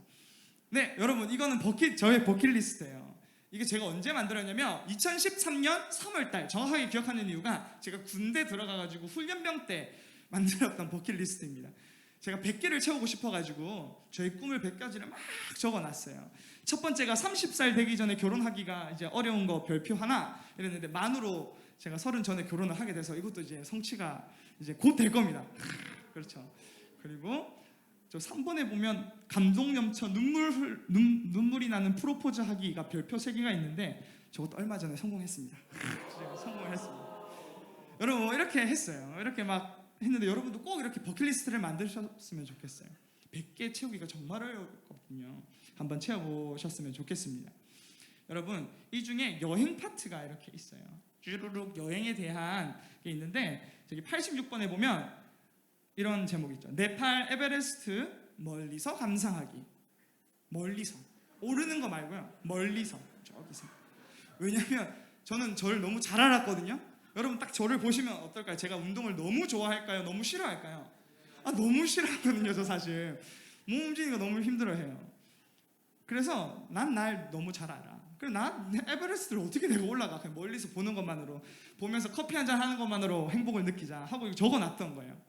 네, 여러분 이거는 저의 버킷리스트예요. 이게 제가 언제 만들었냐면 2013년 3월달 정확하게 기억하는 이유가 제가 군대 들어가가지고 훈련병 때 만들었던 버킷리스트입니다. 제가 100개를 채우고 싶어가지고 저희 꿈을 100가지를 막 적어놨어요. 첫 번째가 30살 되기 전에 결혼하기가 이제 어려운 거 별표 하나 이랬는데 만으로 제가 30 전에 결혼을 하게 돼서 이것도 이제 성취가 이제 곧 될 겁니다. 그렇죠. 그리고 저 3번에 보면 감동 넘쳐 눈물이 나는 프로포즈 하기가 별표 3개가 있는데 저것도 얼마 전에 성공했습니다. 제가 성공을 했습니다. 여러분 이렇게 했어요. 이렇게 막 했는데 여러분도 꼭 이렇게 버킷리스트를 만드셨으면 좋겠어요. 100개 채우기가 정말 어렵거든요. 한번 채워보셨으면 좋겠습니다. 여러분 이 중에 여행 파트가 이렇게 있어요. 쭈루룩 여행에 대한 게 있는데 저기 86번에 보면 이런 제목이 있죠. 네팔 에베레스트 멀리서 감상하기. 멀리서 오르는 거 말고요. 멀리서 저기서. 왜냐하면 저는 저를 너무 잘 알았거든요. 여러분 딱 저를 보시면 어떨까요? 제가 운동을 너무 좋아할까요? 너무 싫어할까요? 너무 싫어하거든요. 저 사실 몸 움직이는 거 너무 힘들어해요. 그래서 난 날 너무 잘 알아. 그래서 나 에베레스트를 어떻게 내가 올라가? 그냥 멀리서 보는 것만으로 보면서 커피 한잔 하는 것만으로 행복을 느끼자 하고 적어놨던 거예요.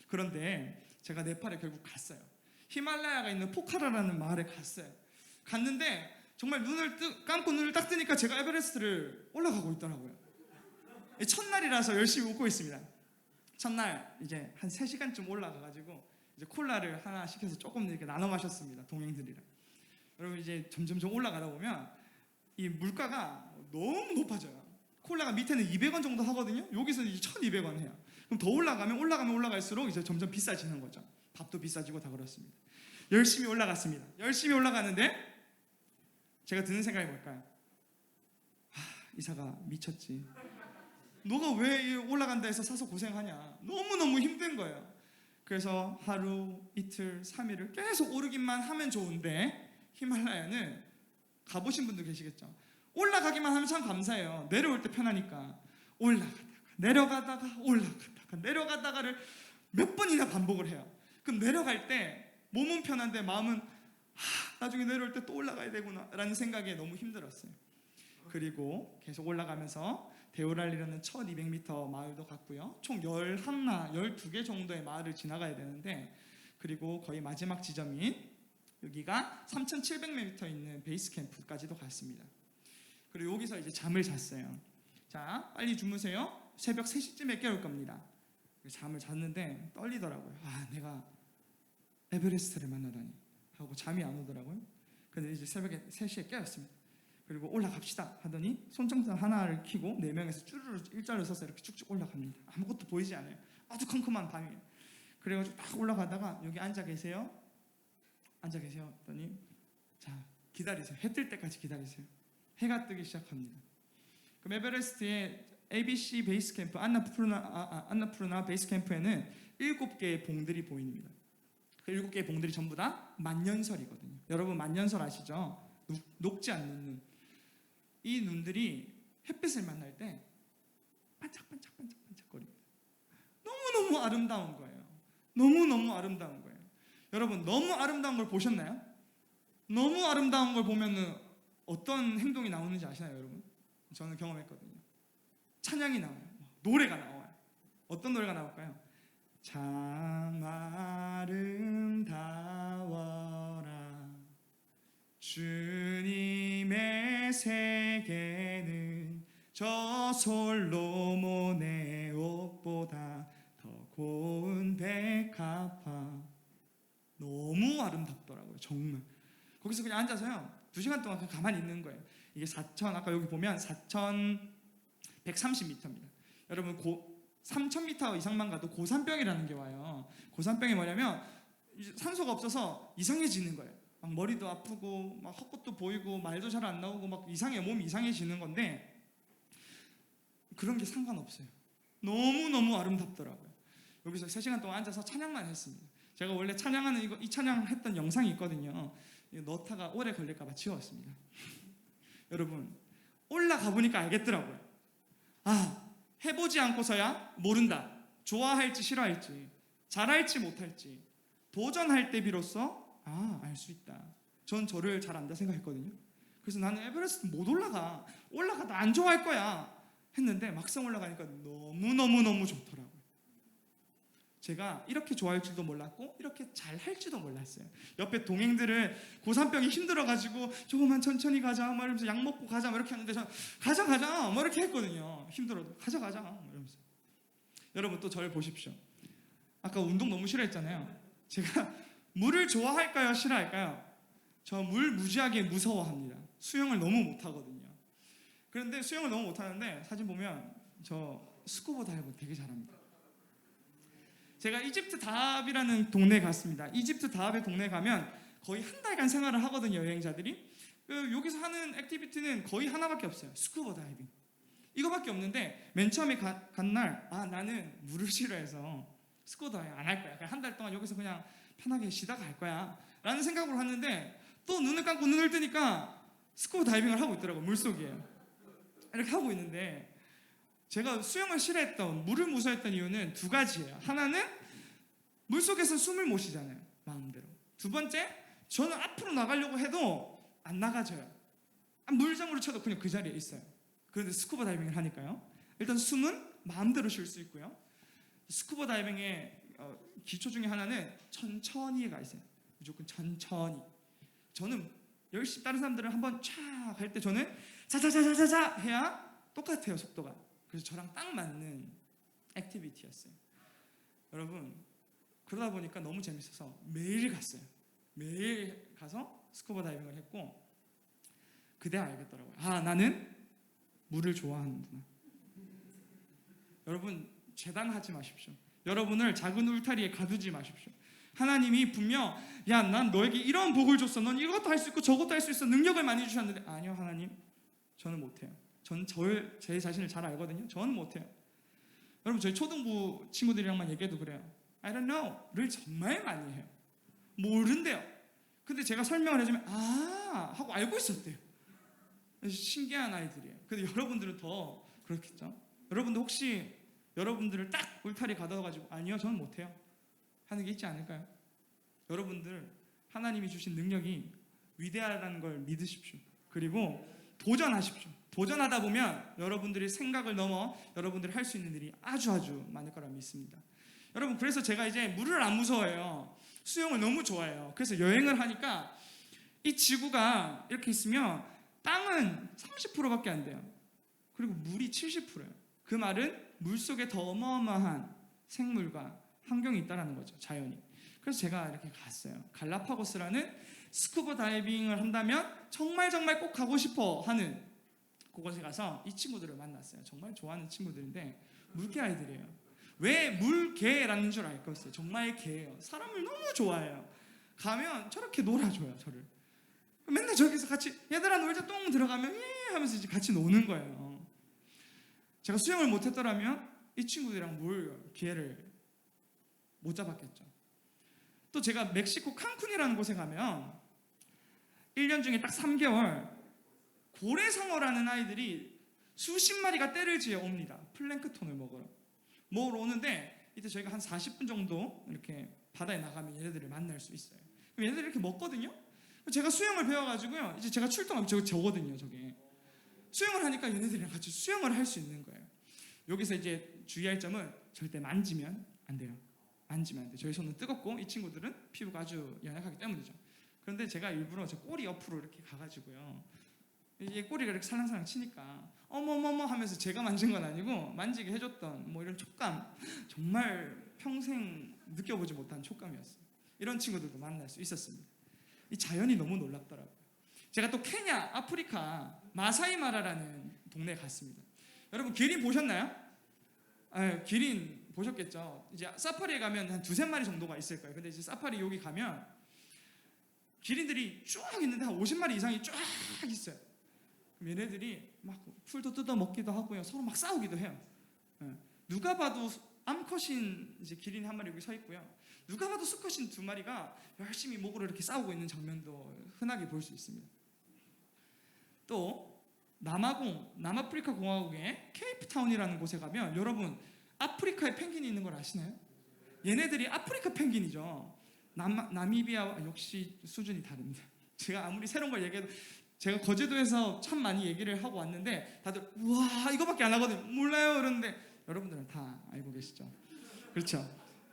그런데 제가 네팔에 결국 갔어요. 히말라야가 있는 포카라라는 마을에 갔어요. 갔는데 정말 감고 눈을 딱 뜨니까 제가 에베레스트를 올라가고 있더라고요. 첫날이라서 열심히 웃고 있습니다. 첫날 이제 한 3시간쯤 올라가가지고 이제 콜라를 하나 시켜서 조금 이렇게 나눠 마셨습니다. 동행들이랑. 여러분 이제 점점 올라가다 보면 이 물가가 너무 높아져요. 콜라가 밑에는 200원 정도 하거든요. 여기서 이제 1,200원 해요. 그럼 더 올라가면 올라갈수록 이제 점점 비싸지는 거죠. 밥도 비싸지고 다 그렇습니다. 열심히 올라갔습니다. 열심히 올라가는데 제가 드는 생각이 뭘까요? 이사가 미쳤지. 너가 왜 올라간다 해서 사서 고생하냐. 너무너무 힘든 거예요. 그래서 하루, 이틀, 3일을 계속 오르기만 하면 좋은데 히말라야는 가보신 분도 계시겠죠. 올라가기만 하면 참 감사해요. 내려올 때 편하니까. 내려가다가를 몇 번이나 반복을 해요. 그럼 내려갈 때 몸은 편한데 마음은 나중에 내려올 때 또 올라가야 되구나 라는 생각에 너무 힘들었어요. 그리고 계속 올라가면서 데오랄리라는 1200m 마을도 갔고요. 총 12개 정도의 마을을 지나가야 되는데, 그리고 거의 마지막 지점인 여기가 3700m 있는 베이스 캠프까지도 갔습니다. 그리고 여기서 이제 잠을 잤어요. 자, 빨리 주무세요. 새벽 3시쯤에 깨울 겁니다. 잠을 잤는데 떨리더라고요. 내가 에베레스트를 만나다니 하고 잠이 안 오더라고요. 근데 이제 새벽에 3시에 깨었습니다. 그리고 올라갑시다 하더니 손정상 하나를 켜고 4명에서 쭈르르 일자로 서서 이렇게 쭉쭉 올라갑니다. 아무것도 보이지 않아요. 아주 컴컴한 밤이에요. 그래가지고 딱 올라가다가 여기 앉아 계세요 했더니 자, 기다리세요. 해 뜰 때까지 기다리세요. 해가 뜨기 시작합니다. 그럼 에베레스트의 ABC 베이스 캠프 안나푸르나 베이스 캠프에는 7개의 봉들이 보입니다. 그 7개의 봉들이 전부 다 만년설이거든요. 여러분 만년설 아시죠? 녹지 않는 눈. 이 눈들이 햇빛을 만날 때 반짝반짝거립니다. 너무너무 아름다운 거예요. 너무너무 아름다운 거예요. 여러분 너무 아름다운 걸 보셨나요? 너무 아름다운 걸 보면은 어떤 행동이 나오는지 아시나요, 여러분? 저는 경험했거든요. 찬양이 나와요. 노래가 나와요. 어떤 노래가 나올까요? 참 아름다워라 주님의 세계는 저 솔로몬의 옷보다 더 고운 백합화. 너무 아름답더라고요. 정말. 거기서 그냥 앉아서요 2시간 동안 그냥 가만히 있는 거예요. 이게 아까 여기 보면 4130m입니다. 여러분 3000m 이상만 가도 고산병이라는 게 와요. 고산병이 뭐냐면 산소가 없어서 이상해지는 거예요. 막 머리도 아프고 막 헛것도 보이고 말도 잘 안 나오고 막 몸이 이상해지는 건데, 그런 게 상관없어요. 너무너무 아름답더라고요. 여기서 3시간 동안 앉아서 찬양만 했습니다. 제가 원래 찬양하는 이 찬양 했던 영상이 있거든요. 넣다가 오래 걸릴까 봐 지웠습니다. 여러분 올라가 보니까 알겠더라고요. 해보지 않고서야 모른다. 좋아할지 싫어할지, 잘할지 못할지, 도전할 때 비로소 알 수 있다. 전 저를 잘 안다 생각했거든요. 그래서 나는 에베레스트 못 올라가다 안 좋아할 거야 했는데 막상 올라가니까 너무 좋더라고요. 제가 이렇게 좋아할 줄도 몰랐고 이렇게 잘할지도 몰랐어요. 옆에 동행들은 고산병이 힘들어가지고 조금만 천천히 가자 이러면서 약 먹고 가자 이렇게 하는데 저는 가자 이렇게 했거든요. 힘들어도 가자 이러면서. 여러분 또 저를 보십시오. 아까 운동 너무 싫어했잖아요. 제가 물을 좋아할까요 싫어할까요? 저 물 무지하게 무서워합니다. 수영을 너무 못하거든요. 그런데 수영을 너무 못하는데 사진 보면 저 스쿠버 다이빙 되게 잘합니다. 제가 이집트 다합이라는 동네에 갔습니다. 이집트 다합의 동네에 가면 거의 한 달간 생활을 하거든요, 여행자들이. 여기서 하는 액티비티는 거의 하나밖에 없어요. 스쿠버 다이빙. 이거밖에 없는데 맨 처음에 간 날 나는 물을 싫어해서 스쿠버 다이빙 안 할 거야. 한 달 동안 여기서 그냥 편하게 쉬다가 갈 거야 라는 생각으로 했는데, 또 눈을 감고 눈을 뜨니까 스쿠버 다이빙을 하고 있더라고요. 물속이에요. 이렇게 하고 있는데, 제가 수영을 싫어했던, 물을 무서워했던 이유는 2가지예요. 하나는 물속에서 숨을 못 쉬잖아요, 마음대로. 2번째, 저는 앞으로 나가려고 해도 안 나가져요. 물장구를 쳐도 그냥 그 자리에 있어요. 그런데 스쿠버 다이빙을 하니까요, 일단 숨은 마음대로 쉴 수 있고요. 스쿠버 다이빙의 기초 중에 하나는 천천히가 있어요. 무조건 천천히. 저는 열심히, 다른 사람들은 한번 촥 할 때 저는 자자자자자 해야 똑같아요, 속도가. 그래서 저랑 딱 맞는 액티비티였어요. 여러분 그러다 보니까 너무 재밌어서 매일 갔어요. 매일 가서 스쿠버 다이빙을 했고, 그때 알겠더라고요. 나는 물을 좋아하는구나. 여러분 재단하지 마십시오. 여러분을 작은 울타리에 가두지 마십시오. 하나님이 분명 야, 난 너에게 이런 복을 줬어. 넌 이것도 할 수 있고 저것도 할 수 있어. 능력을 많이 주셨는데 아니요 하나님, 저는 못해요. 전 제 자신을 잘 알거든요. 저는 못해요. 여러분 저희 초등부 친구들이랑만 얘기해도 그래요. I don't know를 정말 많이 해요. 모른대요. 근데 제가 설명을 해주면 아 하고 알고 있었대요. 신기한 아이들이에요. 근데 여러분들은 더 그렇겠죠. 여러분도 혹시 여러분들을 딱 울타리 가둬가지고 아니요 저는 못해요 하는 게 있지 않을까요? 여러분들 하나님이 주신 능력이 위대하다는 걸 믿으십시오. 그리고 도전하십시오. 도전하다 보면 여러분들의 생각을 넘어 여러분들이 할 수 있는 일이 아주 많을 거라 믿습니다. 여러분 그래서 제가 이제 물을 안 무서워해요. 수영을 너무 좋아해요. 그래서 여행을 하니까 이 지구가 이렇게 있으면 땅은 30%밖에 안 돼요. 그리고 물이 70%예요. 그 말은 물속에 더 어마어마한 생물과 환경이 있다는 거죠. 자연이. 그래서 제가 이렇게 갔어요. 갈라파고스라는 스쿠버 다이빙을 한다면 정말 꼭 가고 싶어 하는 그곳에 가서 이 친구들을 만났어요. 정말 좋아하는 친구들인데 물개 아이들이에요. 왜 물개라는 줄 알 거였어요. 정말 개예요. 사람을 너무 좋아해요. 가면 저렇게 놀아줘요, 저를. 맨날 저기서 같이 얘들아 놀자 똥 들어가면 하면서 이제 같이 노는 거예요. 제가 수영을 못했더라면 이 친구들이랑 놀 기회를 못 잡았겠죠. 또 제가 멕시코 칸쿤이라는 곳에 가면 1년 중에 딱 3개월 고래상어라는 아이들이 수십 마리가 떼를 지어 옵니다. 플랭크톤을 먹으러 오는데 이때 저희가 한 40분 정도 이렇게 바다에 나가면 얘네들을 만날 수 있어요. 얘네들이 이렇게 먹거든요. 제가 수영을 배워가지고요. 이제 제가 출동하면 저거든요. 저게 수영을 하니까 얘네들이랑 같이 수영을 할 수 있는 거예요. 여기서 이제 주의할 점은 절대 만지면 안 돼요. 만지면 안 돼요. 저희 손은 뜨겁고 이 친구들은 피부가 아주 연약하기 때문이죠. 그런데 제가 일부러 저 꼬리 옆으로 이렇게 가가지고요. 이게 꼬리가 이렇게 살랑살랑 치니까 어머머머 하면서 제가 만진 건 아니고 만지게 해줬던 뭐 이런 촉감, 정말 평생 느껴보지 못한 촉감이었어요. 이런 친구들도 만날 수 있었습니다. 이 자연이 너무 놀랍더라고요. 제가 또 케냐, 아프리카 마사이마라라는 동네에 갔습니다. 여러분 기린 보셨나요? 기린 보셨겠죠. 이제 사파리에 가면 한 2-3마리 정도가 있을 거예요. 근데 이제 사파리 여기 가면 기린들이 쭉 있는데 한 50마리 이상이 쫙 있어요. 그럼 얘네들이 막 풀도 뜯어 먹기도 하고요. 서로 막 싸우기도 해요. 누가 봐도 암컷인 이제 기린 한 마리 여기 서 있고요. 누가 봐도 수컷인 2마리가 열심히 목으로 이렇게 싸우고 있는 장면도 흔하게 볼 수 있습니다. 또 남아프리카 공화국의 케이프타운이라는 곳에 가면 여러분 아프리카에 펭귄이 있는 걸 아시나요? 얘네들이 아프리카 펭귄이죠. 나미비아와 역시 수준이 다릅니다. 제가 아무리 새로운 걸 얘기해도 제가 거제도에서 참 많이 얘기를 하고 왔는데 다들 우와 이거밖에 안 하거든요. 몰라요 그러는데 여러분들은 다 알고 계시죠? 그렇죠?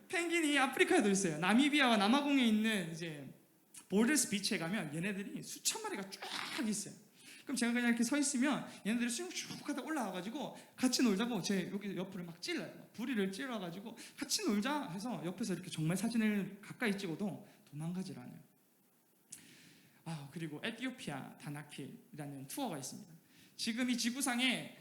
펭귄이 아프리카에도 있어요. 나미비아와 남아공에 있는 이제 볼더스 비치에 가면 얘네들이 수천 마리가 쫙 있어요. 그럼 제가 그냥 이렇게 서 있으면 얘네들이 수영 쭉 하다 올라와가지고 같이 놀자고 제 여기 옆을 막 찔러요. 부리를 찔러가지고 같이 놀자 해서 옆에서 이렇게 정말 사진을 가까이 찍어도 도망가질 않아요. 그리고 에티오피아 다나킬이라는 투어가 있습니다. 지금 이 지구상에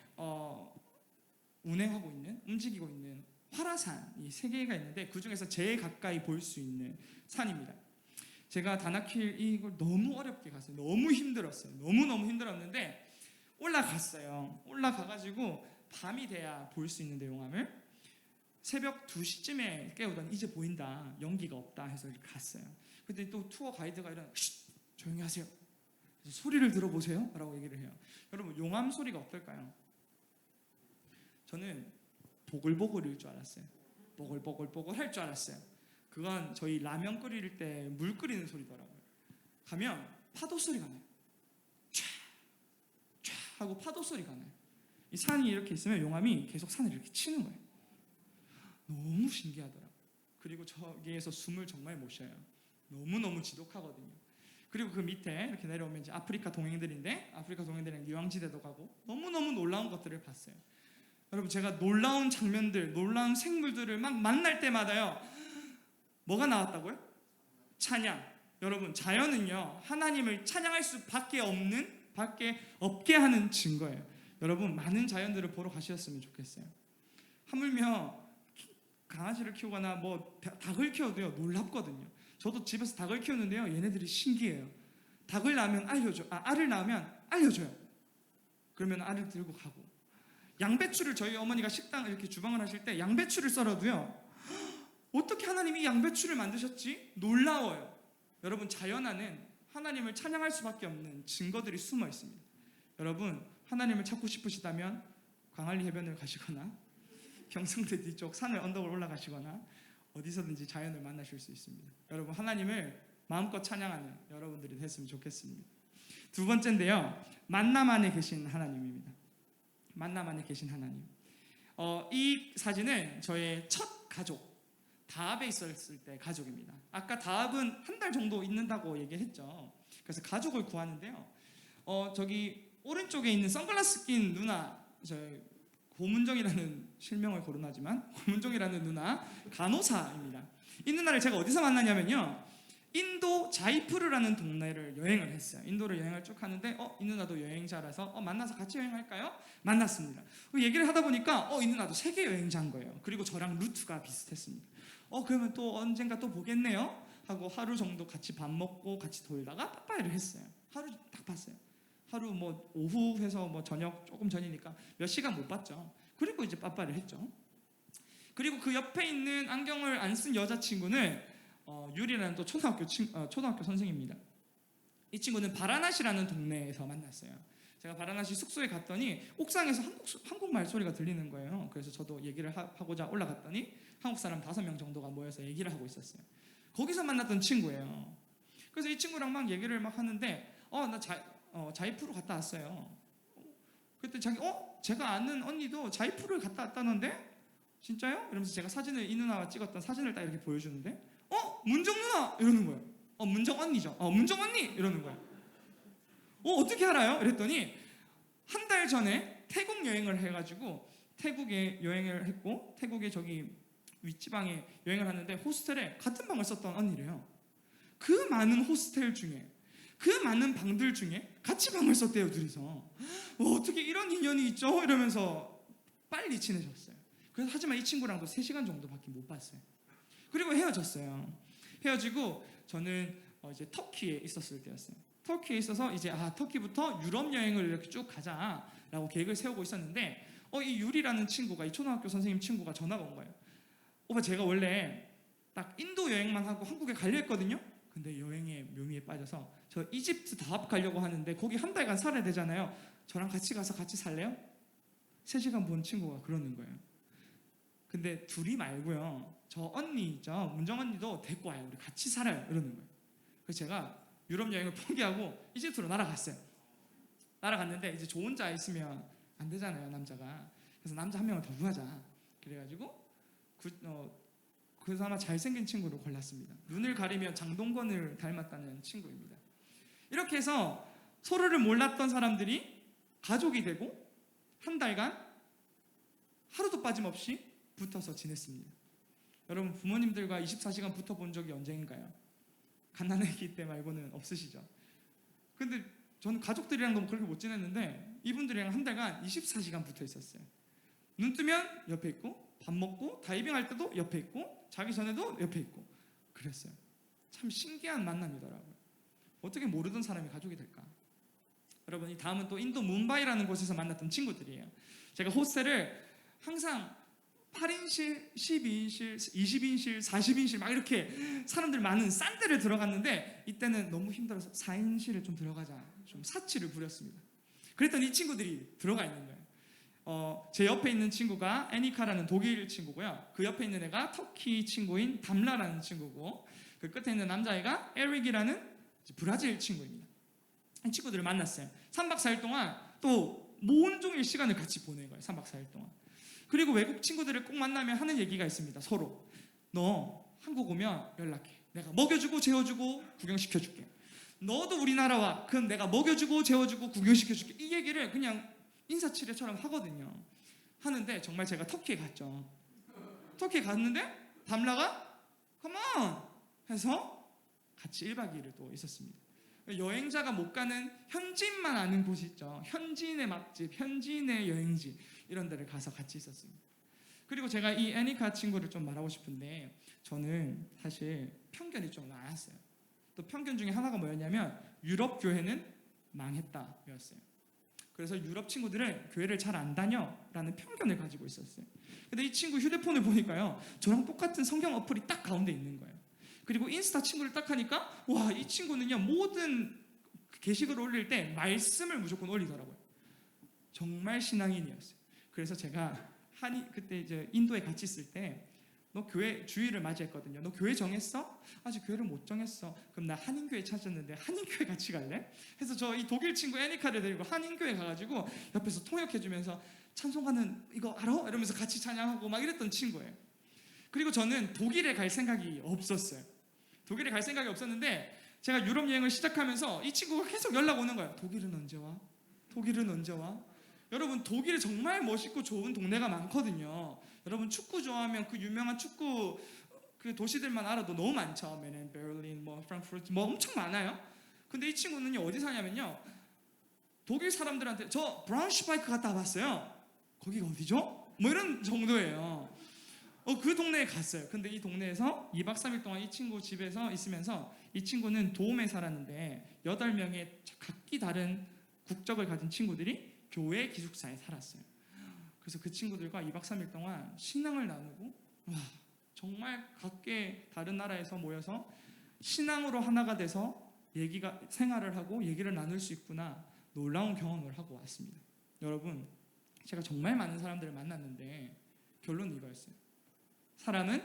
운행하고 있는, 움직이고 있는 화라산이 3개가 있는데 그 중에서 제일 가까이 볼 수 있는 산입니다. 제가 다나킬 이걸 너무 어렵게 갔어요. 너무 힘들었어요. 너무 힘들었는데 올라갔어요. 올라가가지고 밤이 돼야 볼 수 있는데 용암을 새벽 2시쯤에 깨우더니 이제 보인다. 연기가 없다 해서 이렇게 갔어요. 근데 또 투어 가이드가 이런 조용히 하세요. 그래서 소리를 들어보세요 라고 얘기를 해요. 여러분 용암 소리가 어떨까요? 저는 보글보글일 줄 알았어요. 보글보글 할 줄 알았어요. 그건 저희 라면 끓일 때 물 끓이는 소리더라고요. 가면 파도 소리가 나요. 촤 하고 파도 소리가 나요. 이 산이 이렇게 있으면 용암이 계속 산을 이렇게 치는 거예요. 너무 신기하더라고요. 그리고 저기에서 숨을 정말 못 쉬어요. 너무 지독하거든요. 그리고 그 밑에 이렇게 내려오면 이제 아프리카 동행들인데 아프리카 동행들은 유황지대도 가고 너무너무 놀라운 것들을 봤어요. 여러분 제가 놀라운 장면들, 놀라운 생물들을 막 만날 때마다요. 뭐가 나왔다고요? 찬양. 여러분 자연은요. 하나님을 찬양할 수밖에 없게 하는 증거예요. 여러분 많은 자연들을 보러 가셨으면 좋겠어요. 하물며 강아지를 키우거나 뭐 닭을 키워도요 놀랍거든요. 저도 집에서 닭을 키우는데요 얘네들이 신기해요. 닭을 낳으면 알을 낳으면 알려줘요. 그러면 알을 들고 가고, 양배추를 저희 어머니가 식당 이렇게 주방을 하실 때 양배추를 썰어도요 어떻게 하나님이 양배추를 만드셨지? 놀라워요. 여러분, 자연 안엔 하나님을 찬양할 수밖에 없는 증거들이 숨어 있습니다. 여러분, 하나님을 찾고 싶으시다면 광안리 해변을 가시거나 경상도 뒤쪽 산을 언덕을 올라가시거나 어디서든지 자연을 만나실 수 있습니다. 여러분, 하나님을 마음껏 찬양하는 여러분들이 됐으면 좋겠습니다. 두 번째인데요, 만남 안에 계신 하나님입니다. 만남 안에 계신 하나님. 이 사진은 저의 첫 가족 다합에 있었을 때 가족입니다. 아까 다합은 한 달 정도 있는다고 얘기했죠. 그래서 가족을 구하는데요. 저기 오른쪽에 있는 선글라스 낀 누나, 저희 고문정이라는 실명을 거론하지만 고문정이라는 누나 간호사입니다. 이 누나를 제가 어디서 만나냐면요, 인도 자이푸르라는 동네를 여행을 했어요. 인도를 여행을 쭉 하는데 이 누나도 여행자라서 만나서 같이 여행할까요? 만났습니다. 얘기를 하다 보니까 이 누나도 세계 여행자인 거예요. 그리고 저랑 루트가 비슷했습니다. 그러면 또 언젠가 또 보겠네요 하고 하루 정도 같이 밥 먹고 같이 돌다가 빠빠이를 했어요. 하루 딱 봤어요. 하루 뭐 오후 해서 뭐 저녁 조금 전이니까 몇 시간 못 봤죠. 그리고 이제 빠빠이를 했죠. 그리고 그 옆에 있는 안경을 안 쓴 여자친구는 유리라는 또 초등학교 선생입니다. 이 친구는 바라나시라는 동네에서 만났어요. 제가 바라나시 숙소에 갔더니 옥상에서 한국말 소리가 들리는 거예요. 그래서 저도 얘기를 하고자 올라갔더니 한국 사람 5명 정도가 모여서 얘기를 하고 있었어요. 거기서 만났던 친구예요. 그래서 이 친구랑 막 얘기를 막 하는데 나 자이프로 갔다 왔어요. 그때 제가 아는 언니도 자이프를 갔다 왔다는데 진짜요? 이러면서 제가 사진을, 이 누나와 찍었던 사진을 딱 이렇게 보여주는데 문정 누나! 이러는 거예요. 문정 언니죠. 문정 언니! 이러는 거예요. 어떻게 알아요? 이랬더니 한 달 전에 태국 여행을 해가지고 태국에 여행을 했고, 태국에 저기 윗지방에 여행을 하는데 호스텔에 같은 방을 썼던 언니래요. 그 많은 호스텔 중에, 그 많은 방들 중에 같이 방을 썼대요, 둘이서. 어떻게 이런 인연이 있죠? 이러면서 빨리 친해졌어요. 그래서 하지만 이 친구랑도 3시간 정도밖에 못 봤어요. 그리고 헤어졌어요. 헤어지고 저는 이제 터키에 있었을 때였어요. 터키에 있어서 이제 터키부터 유럽 여행을 이렇게 쭉 가자라고 계획을 세우고 있었는데 이 유리라는 친구가, 이 초등학교 선생님 친구가 전화가 온 거예요. 오빠, 제가 원래 딱 인도 여행만 하고 한국에 가려 했거든요. 근데 여행의 묘미에 빠져서 저 이집트 다합 가려고 하는데 거기 한 달간 살아야 되잖아요. 저랑 같이 가서 같이 살래요? 3시간 본 친구가 그러는 거예요. 근데 둘이 말고요, 저 언니 있죠, 문정 언니도 데리고 와요. 우리 같이 살아요. 이러는 거예요. 그래서 제가 유럽 여행을 포기하고 이집트로 날아갔어요. 날아갔는데 이제 저 혼자 있으면 안 되잖아요, 남자가. 그래서 남자 한 명을 더 구하자. 그래가지고 그래서 아마 잘생긴 친구를 골랐습니다. 눈을 가리면 장동건을 닮았다는 친구입니다. 이렇게 해서 서로를 몰랐던 사람들이 가족이 되고 한 달간 하루도 빠짐없이 붙어서 지냈습니다. 여러분, 부모님들과 24시간 붙어본 적이 언제인가요? 갓난아기 때 말고는 없으시죠? 근데 저는 가족들이랑도 그렇게 못 지냈는데 이분들이랑 한 달간 24시간 붙어 있었어요. 눈 뜨면 옆에 있고, 밥 먹고 다이빙 할 때도 옆에 있고, 자기 전에도 옆에 있고 그랬어요. 참 신기한 만남이더라고요. 어떻게 모르던 사람이 가족이 될까? 여러분, 이 다음은 또 인도 뭄바이라는 곳에서 만났던 친구들이에요. 제가 호스텔을 항상 8인실, 12인실, 20인실, 40인실 막 이렇게 사람들 많은 싼 데를 들어갔는데 이때는 너무 힘들어서 4인실을 좀 들어가자, 좀 사치를 부렸습니다. 그랬더니 이 친구들이 들어가 있는 거예요. 제 옆에 있는 친구가 애니카라는 독일 친구고요. 그 옆에 있는 애가 터키 친구인 담라라는 친구고, 그 끝에 있는 남자애가 에릭이라는 브라질 친구입니다. 이 친구들을 만났어요. 3박 4일 동안 또 온종일 시간을 같이 보낸 거예요. 3박 4일 동안. 그리고 외국 친구들을 꼭 만나면 하는 얘기가 있습니다. 서로 너 한국 오면 연락해. 내가 먹여주고 재워주고 구경시켜줄게. 너도 우리나라 와. 그럼 내가 먹여주고 재워주고 구경시켜줄게. 이 얘기를 그냥 인사치레처럼 하거든요. 하는데 정말 제가 터키에 갔죠. 터키에 갔는데 담라가 컴온 해서 같이 1박 2일을 또 있었습니다. 여행자가 못 가는 현지인만 아는 곳이 있죠. 현지인의 맛집, 현지인의 여행지, 이런 데를 가서 같이 있었습니다. 그리고 제가 이 애니카 친구를 좀 말하고 싶은데 저는 사실 편견이 좀 많았어요. 또 편견 중에 하나가 뭐였냐면 유럽 교회는 망했다였어요. 그래서 유럽 친구들은 교회를 잘 안 다녀라는 편견을 가지고 있었어요. 근데 이 친구 휴대폰을 보니까요, 저랑 똑같은 성경 어플이 딱 가운데 있는 거예요. 그리고 인스타 친구를 딱 하니까 와, 이 친구는요 모든 게시글을 올릴 때 말씀을 무조건 올리더라고요. 정말 신앙인이었어요. 그래서 제가 그때 이제 인도에 같이 있을 때 너 교회 주일을 맞이했거든요. 너 교회 정했어? 아직 교회를 못 정했어. 그럼 나 한인교회 찾았는데 한인교회 같이 갈래? 해서 저 이 독일 친구 애니카를 데리고 한인교회 가가지고 옆에서 통역해주면서 찬송가는 이거 알아? 이러면서 같이 찬양하고 막 이랬던 친구예요. 그리고 저는 독일에 갈 생각이 없었어요. 독일에 갈 생각이 없었는데 제가 유럽 여행을 시작하면서 이 친구가 계속 연락 오는 거예요. 독일은 언제 와? 독일은 언제 와? 여러분, 독일에 정말 멋있고 좋은 동네가 많거든요. 여러분, 축구 좋아하면 그 유명한 축구 그 도시들만 알아도 너무 많죠. 메넨, 베를린, 뭐 프랑크푸르트 뭐 엄청 많아요. 근데 이 친구는요 어디 사냐면요, 독일 사람들한테 저 브라운슈바이크 갔다 와봤어요. 거기가 어디죠? 뭐 이런 정도예요. 그 동네에 갔어요. 근데 이 동네에서 2박 3일 동안 이 친구 집에서 있으면서 이 친구는 도움에 살았는데 8명의 각기 다른 국적을 가진 친구들이 교회 기숙사에 살았어요. 그래서 그 친구들과 2박 3일 동안 신앙을 나누고, 와, 정말 각계 다른 나라에서 모여서 신앙으로 하나가 돼서 생활을 하고 얘기를 나눌 수 있구나, 놀라운 경험을 하고 왔습니다. 여러분, 제가 정말 많은 사람들을 만났는데 결론은 이거였어요. 사람은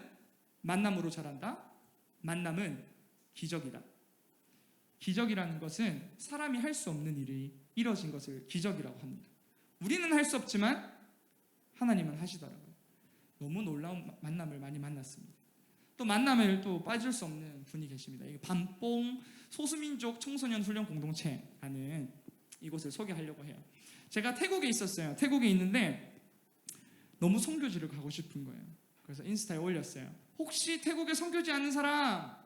만남으로 자란다. 만남은 기적이다. 기적이라는 것은 사람이 할 수 없는 일이 이뤄진 것을 기적이라고 합니다. 우리는 할 수 없지만 하나님은 하시더라고요. 너무 놀라운 만남을 많이 만났습니다. 또 만남을 또 빠질 수 없는 분이 계십니다. 이게 밤뽕 소수민족 청소년 훈련 공동체라는 이곳을 소개하려고 해요. 제가 태국에 있었어요. 태국에 있는데 너무 선교지를 가고 싶은 거예요. 그래서 인스타에 올렸어요. 혹시 태국에 선교지 아는 사람?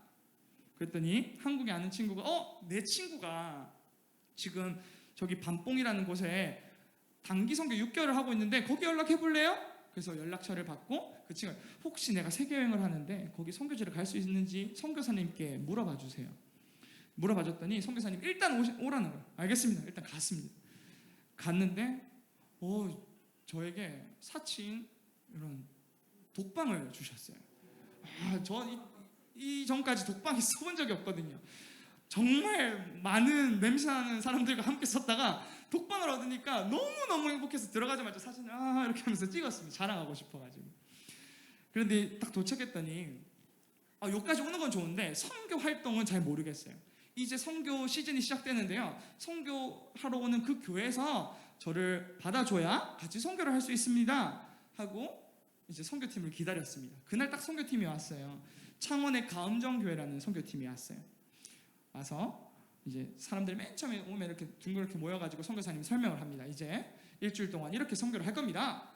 그랬더니 한국에 아는 친구가 내 친구가 지금 저기 밤뽕이라는 곳에 단기 선교 6개월을 하고 있는데 거기 연락해 볼래요? 그래서 연락처를 받고 그 친구가 혹시 내가 세계 여행을 하는데 거기 선교지를 갈 수 있는지 선교사님께 물어봐 주세요. 물어봐줬더니 선교사님 일단 오라는 거예요. 알겠습니다. 일단 갔습니다. 갔는데 저에게 사칭 이런 독방을 주셨어요. 저 이 전까지 독방에 써본 적이 없거든요. 정말 많은 냄새나는 사람들과 함께 썼다가 독방을 얻으니까 너무너무 행복해서 들어가자마자 사진을 이렇게 하면서 찍었습니다. 자랑하고 싶어가지고. 그런데 딱 도착했더니 여기까지 오는 건 좋은데 선교 활동은 잘 모르겠어요. 이제 선교 시즌이 시작되는데요, 선교하러 오는 그 교회에서 저를 받아줘야 같이 선교를 할 수 있습니다 하고 이제 선교팀을 기다렸습니다. 그날 딱 선교팀이 왔어요. 창원의 가음정교회라는 선교팀이 왔어요. 와서 이제 사람들 맨 처음에 오면 이렇게 둥그렇게 모여가지고 선교사님이 설명을 합니다. 이제 일주일 동안 이렇게 선교를 할 겁니다.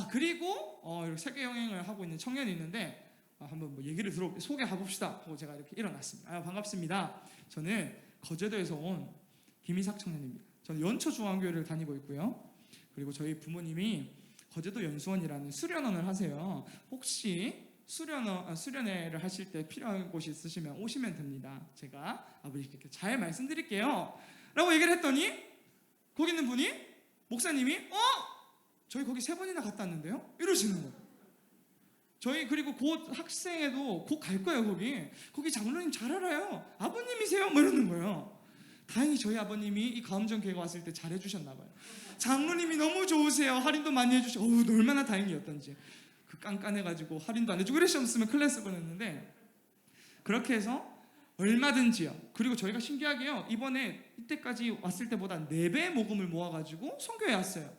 그리고 이렇게 세계 여행을 하고 있는 청년이 있는데 한번 뭐 얘기를 소개해 봅시다 하고 제가 이렇게 일어났습니다. 반갑습니다. 저는 거제도에서 온 김희삭 청년입니다. 저는 연초중앙교회를 다니고 있고요. 그리고 저희 부모님이 거제도 연수원이라는 수련원을 하세요. 혹시 수련회를 하실 때 필요한 곳이 있으시면 오시면 됩니다. 제가 아버지께 잘 말씀드릴게요 라고 얘기를 했더니 거기 있는 분이, 목사님이 저희 거기 3번이나 갔다 왔는데요? 이러시는 거예요. 저희 그리고 곧 학생회도 곧 갈 거예요. 거기 장로님 잘 알아요. 아버님이세요? 뭐 이러는 거예요. 다행히 저희 아버님이 이 가음정교회가 왔을 때 잘해주셨나 봐요. 장로님이 너무 좋으세요. 할인도 많이 해주시고 얼마나 다행이었던지. 깐깐해가지고 할인도 안 해주고 이러셨으면 클래스 보냈는데 그렇게 해서 얼마든지요. 그리고 저희가 신기하게요, 이번에 이때까지 왔을 때보다 4배 모금을 모아가지고 선교에 왔어요.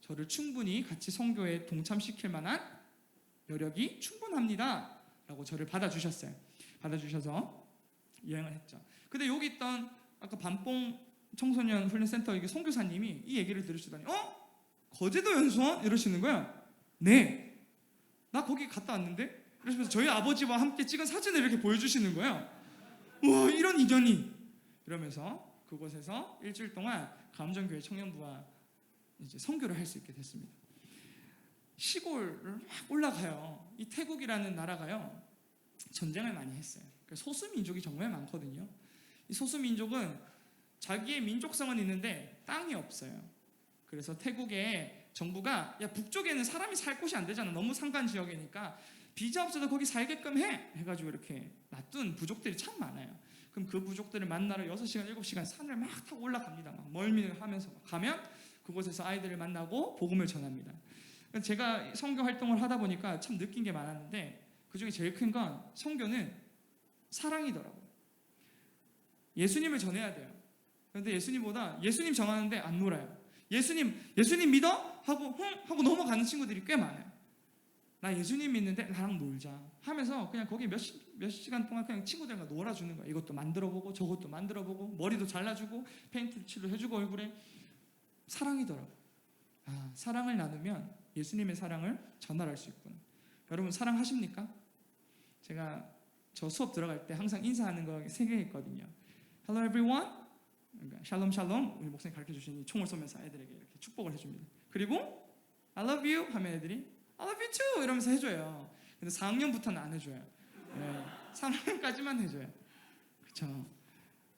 저를 충분히 같이 선교에 동참시킬 만한 여력이 충분합니다 라고 저를 받아주셨어요. 받아주셔서 여행을 했죠. 근데 여기 있던 아까 밤뽕 청소년 훈련센터 이게 선교사님이 이 얘기를 들으시더니 거제도 연수원? 이러시는 거예요. 네, 나 거기 갔다 왔는데? 그러면서 저희 아버지와 함께 찍은 사진을 이렇게 보여주시는 거예요. 우와, 이런 인연이! 이러면서 그곳에서 일주일 동안 가음정교회 청년부와 이제 선교를 할 수 있게 됐습니다. 시골을 막 올라가요. 이 태국이라는 나라가요, 전쟁을 많이 했어요. 소수 민족이 정말 많거든요. 이 소수 민족은 자기의 민족성은 있는데 땅이 없어요. 그래서 태국의 정부가 야, 북쪽에는 사람이 살 곳이 안 되잖아. 너무 산간 지역이니까 비자 없어도 거기 살게끔 해가지고 이렇게 놔둔 부족들이 참 많아요. 그럼 그 부족들을 만나러 6시간, 7시간 산을 막 타고 올라갑니다. 막 멀미를 하면서 가면 그곳에서 아이들을 만나고 복음을 전합니다. 제가 선교 활동을 하다 보니까 참 느낀 게 많았는데 그중에 제일 큰 건 선교는 사랑이더라고요. 예수님을 전해야 돼요. 그런데 예수님보다 예수님 정하는데 안 놀아요. 예수님 믿어? 하고 넘어가는 친구들이 꽤 많아요. 나 예수님 믿는데 나랑 놀자 하면서 그냥 거기 몇 시간 동안 그냥 친구들과 놀아주는 거야. 이것도 만들어보고 저것도 만들어보고 머리도 잘라주고 페인트 칠도 해주고 얼굴에. 사랑이더라고. 사랑을 나누면 예수님의 사랑을 전달할 수 있구나. 여러분 사랑하십니까? 제가 저 수업 들어갈 때 항상 인사하는 거 3개 있거든요. Hello everyone. 그러니까 샬롬 샬롬. 우리 목사님 가르쳐 주신 총을 쏘면서 애들에게 이렇게 축복을 해줍니다. 그리고 I love you 하면 애들이 I love you too 이러면서 해줘요. 근데 4학년부터는 안 해줘요. 네, 3학년까지만 해줘요. 그렇죠.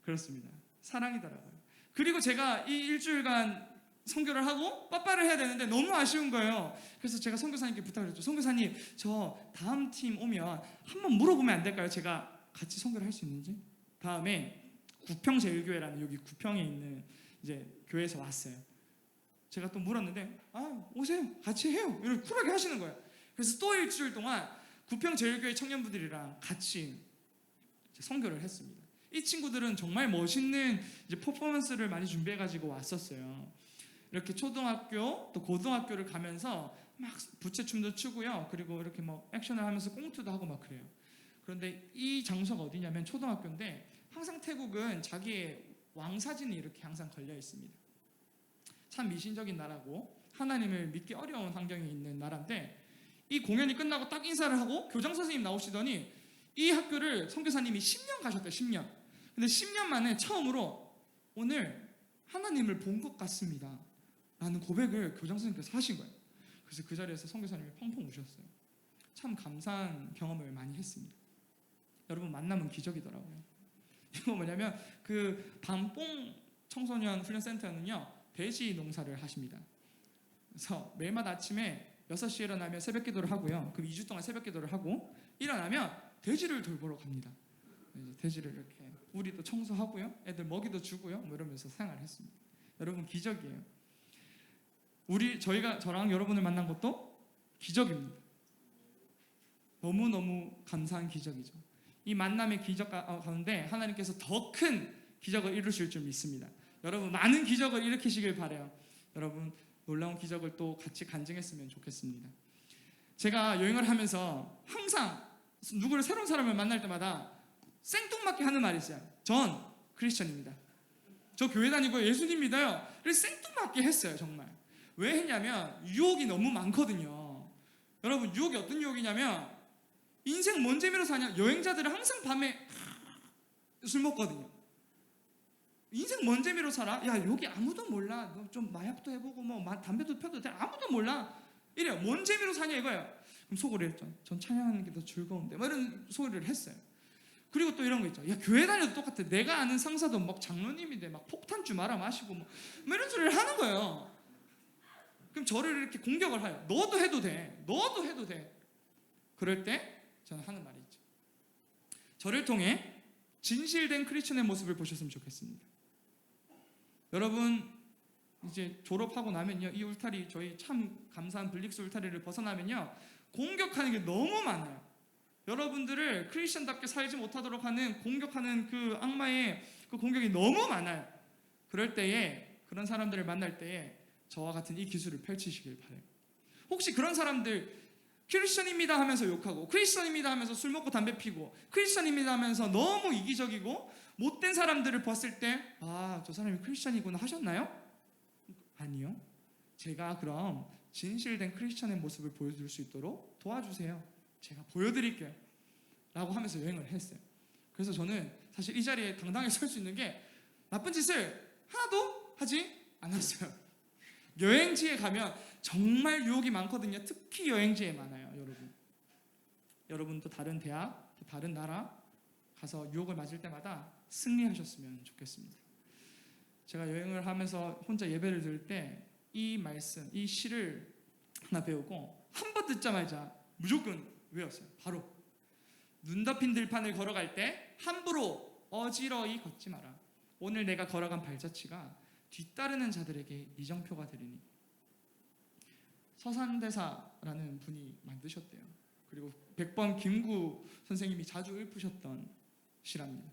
그렇습니다. 사랑이더라고요. 그리고 제가 이 일주일간 선교를 하고 빠빠를 해야 되는데 너무 아쉬운 거예요. 그래서 제가 선교사님께 부탁을 했죠. 선교사님, 저 다음 팀 오면 한번 물어보면 안 될까요? 제가 같이 선교를 할 수 있는지. 다음에 구평제일교회라는 여기 구평에 있는 이제 교회에서 왔어요. 제가 또 물었는데 오세요, 같이 해요, 이렇게 쿨하게 하시는 거예요. 그래서 또 일주일 동안 구평제일교회 청년부들이랑 같이 선교를 했습니다. 이 친구들은 정말 멋있는 이제 퍼포먼스를 많이 준비해가지고 왔었어요. 이렇게 초등학교 또 고등학교를 가면서 막 부채춤도 추고요. 그리고 이렇게 뭐 액션을 하면서 꽁투도 하고 막 그래요. 그런데 이 장소가 어디냐면 초등학교인데 항상 태국은 자기의 왕 사진이 이렇게 항상 걸려 있습니다. 참 미신적인 나라고 하나님을 믿기 어려운 환경에 있는 나라인데 이 공연이 끝나고 딱 인사를 하고 교장 선생님 나오시더니 이 학교를 선교사님이 10년 가셨대요. 10년. 근데 10년 만에 처음으로 오늘 하나님을 본 것 같습니다 라는 고백을 교장 선생님께서 하신 거예요. 그래서 그 자리에서 선교사님이 펑펑 우셨어요. 참 감사한 경험을 많이 했습니다. 여러분 만남은 기적이더라고요. 이거 뭐냐면 그 밤뽕 청소년 훈련센터는요 돼지 농사를 하십니다. 그래서 매일마다 아침에 6시에 일어나면 새벽 기도를 하고요. 그럼 2주 동안 새벽 기도를 하고 일어나면 돼지를 돌보러 갑니다. 돼지를 이렇게 우리도 청소하고요. 애들 먹이도 주고요. 뭐 이러면서 생활했습니다. 여러분 기적이에요. 저랑 여러분을 만난 것도 기적입니다. 너무너무 감사한 기적이죠. 이 만남의 기적 가운데 하나님께서 더 큰 기적을 이루실 줄 믿습니다. 여러분 많은 기적을 일으키시길 바라요. 여러분 놀라운 기적을 또 같이 간증했으면 좋겠습니다. 제가 여행을 하면서 항상 누구를 새로운 사람을 만날 때마다 생뚱맞게 하는 말이 있어요. 전 크리스천입니다. 저 교회 다니고 예수님 믿어요. 그래서 생뚱맞게 했어요. 정말. 왜 했냐면 유혹이 너무 많거든요. 여러분 유혹이 어떤 유혹이냐면 인생 뭔 재미로 사냐. 여행자들은 항상 밤에 술 먹거든요. 인생 뭔 재미로 살아? 야 여기 아무도 몰라. 너 좀 마약도 해보고 뭐 담배도 펴도 돼. 아무도 몰라. 이래요. 뭔 재미로 사냐 이거예요. 그럼 속으로 했죠. 전 찬양하는 게 더 즐거운데 뭐 이런 소리를 했어요. 그리고 또 이런 거 있죠. 야 교회 다녀도 똑같아. 내가 아는 상사도 막 장로님인데 막 폭탄주 말아 마시고 뭐 이런 소리를 하는 거예요. 그럼 저를 이렇게 공격을 해요. 너도 해도 돼. 너도 해도 돼. 그럴 때 저는 하는 말이 있죠. 저를 통해 진실된 크리스천의 모습을 보셨으면 좋겠습니다. 여러분 이제 졸업하고 나면요. 이 울타리 저희 참 감사한 블릭스 울타리를 벗어나면요. 공격하는 게 너무 많아요. 여러분들을 크리스천답게 살지 못하도록 하는 공격하는 그 악마의 그 공격이 너무 많아요. 그럴 때에 그런 사람들을 만날 때에 저와 같은 이 기술을 펼치시길 바라요. 혹시 그런 사람들 크리스천입니다 하면서 욕하고 크리스천입니다 하면서 술 먹고 담배 피고 크리스천입니다 하면서 너무 이기적이고 못된 사람들을 봤을 때 저 사람이 크리스천이구나 하셨나요? 아니요. 제가 그럼 진실된 크리스천의 모습을 보여줄 수 있도록 도와주세요. 제가 보여드릴게요 라고 하면서 여행을 했어요. 그래서 저는 사실 이 자리에 당당히 설 수 있는 게 나쁜 짓을 하나도 하지 않았어요. 여행지에 가면 정말 유혹이 많거든요. 특히 여행지에 많아요, 여러분. 여러분도 다른 대학, 또 다른 나라 가서 유혹을 맞을 때마다 승리하셨으면 좋겠습니다. 제가 여행을 하면서 혼자 예배를 들을 때 이 말씀, 이 시를 하나 배우고 한 번 듣자마자 무조건 외웠어요. 바로 눈 덮인 들판을 걸어갈 때 함부로 어지러이 걷지 마라. 오늘 내가 걸어간 발자취가 뒤따르는 자들에게 이정표가 되리니. 서산대사라는 분이 만드셨대요. 그리고 백범 김구 선생님이 자주 읊으셨던 시랍니다.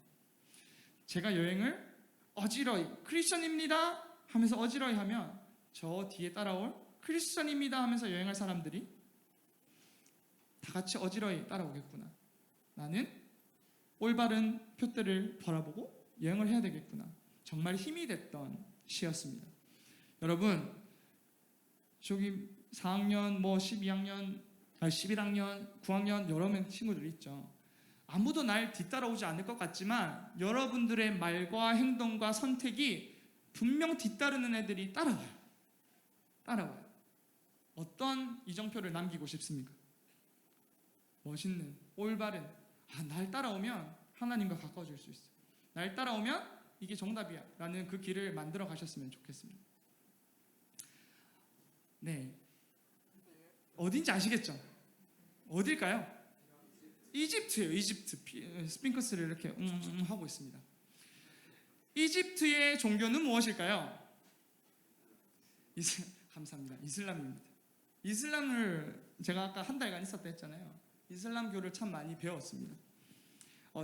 제가 여행을 어지러이 크리스천입니다 하면서 어지러이 하면 저 뒤에 따라올 크리스천입니다 하면서 여행할 사람들이 다 같이 어지러이 따라오겠구나. 나는 올바른 표대를 바라보고 여행을 해야 되겠구나. 정말 힘이 됐던 시였습니다. 여러분, 저기 4학년, 12학년, 11학년, 9학년 여러 명 친구들 있죠. 아무도 날 뒤따라오지 않을 것 같지만 여러분들의 말과 행동과 선택이 분명 뒤따르는 애들이 따라와요. 어떤 이정표를 남기고 싶습니까? 멋있는, 올바른, 날 따라오면 하나님과 가까워질 수 있어. 날 따라오면 이게 정답이야 라는 그 길을 만들어 가셨으면 좋겠습니다. 네, 어딘지 아시겠죠? 어딜까요? 이집트예요. 이집트. 스핑크스를 이렇게 하고 있습니다. 이집트의 종교는 무엇일까요? 감사합니다. 이슬람입니다. 이슬람을 제가 아까 한 달간 있었다 했잖아요. 이슬람교를 참 많이 배웠습니다.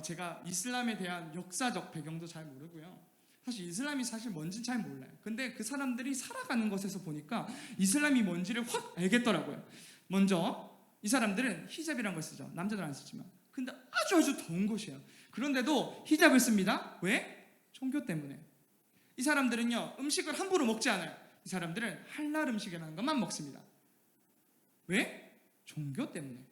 제가 이슬람에 대한 역사적 배경도 잘 모르고요. 사실 이슬람이 사실 뭔지는 잘 몰라요. 근데 그 사람들이 살아가는 것에서 보니까 이슬람이 뭔지를 확 알겠더라고요. 먼저 이 사람들은 히잡이라는 걸 쓰죠. 남자들 안 쓰지만. 근데 아주 더운 것이에요. 그런데도 히잡을 씁니다. 왜? 종교 때문에. 이 사람들은요, 음식을 함부로 먹지 않아요. 이 사람들은 할랄 음식이라는 것만 먹습니다. 왜? 종교 때문에.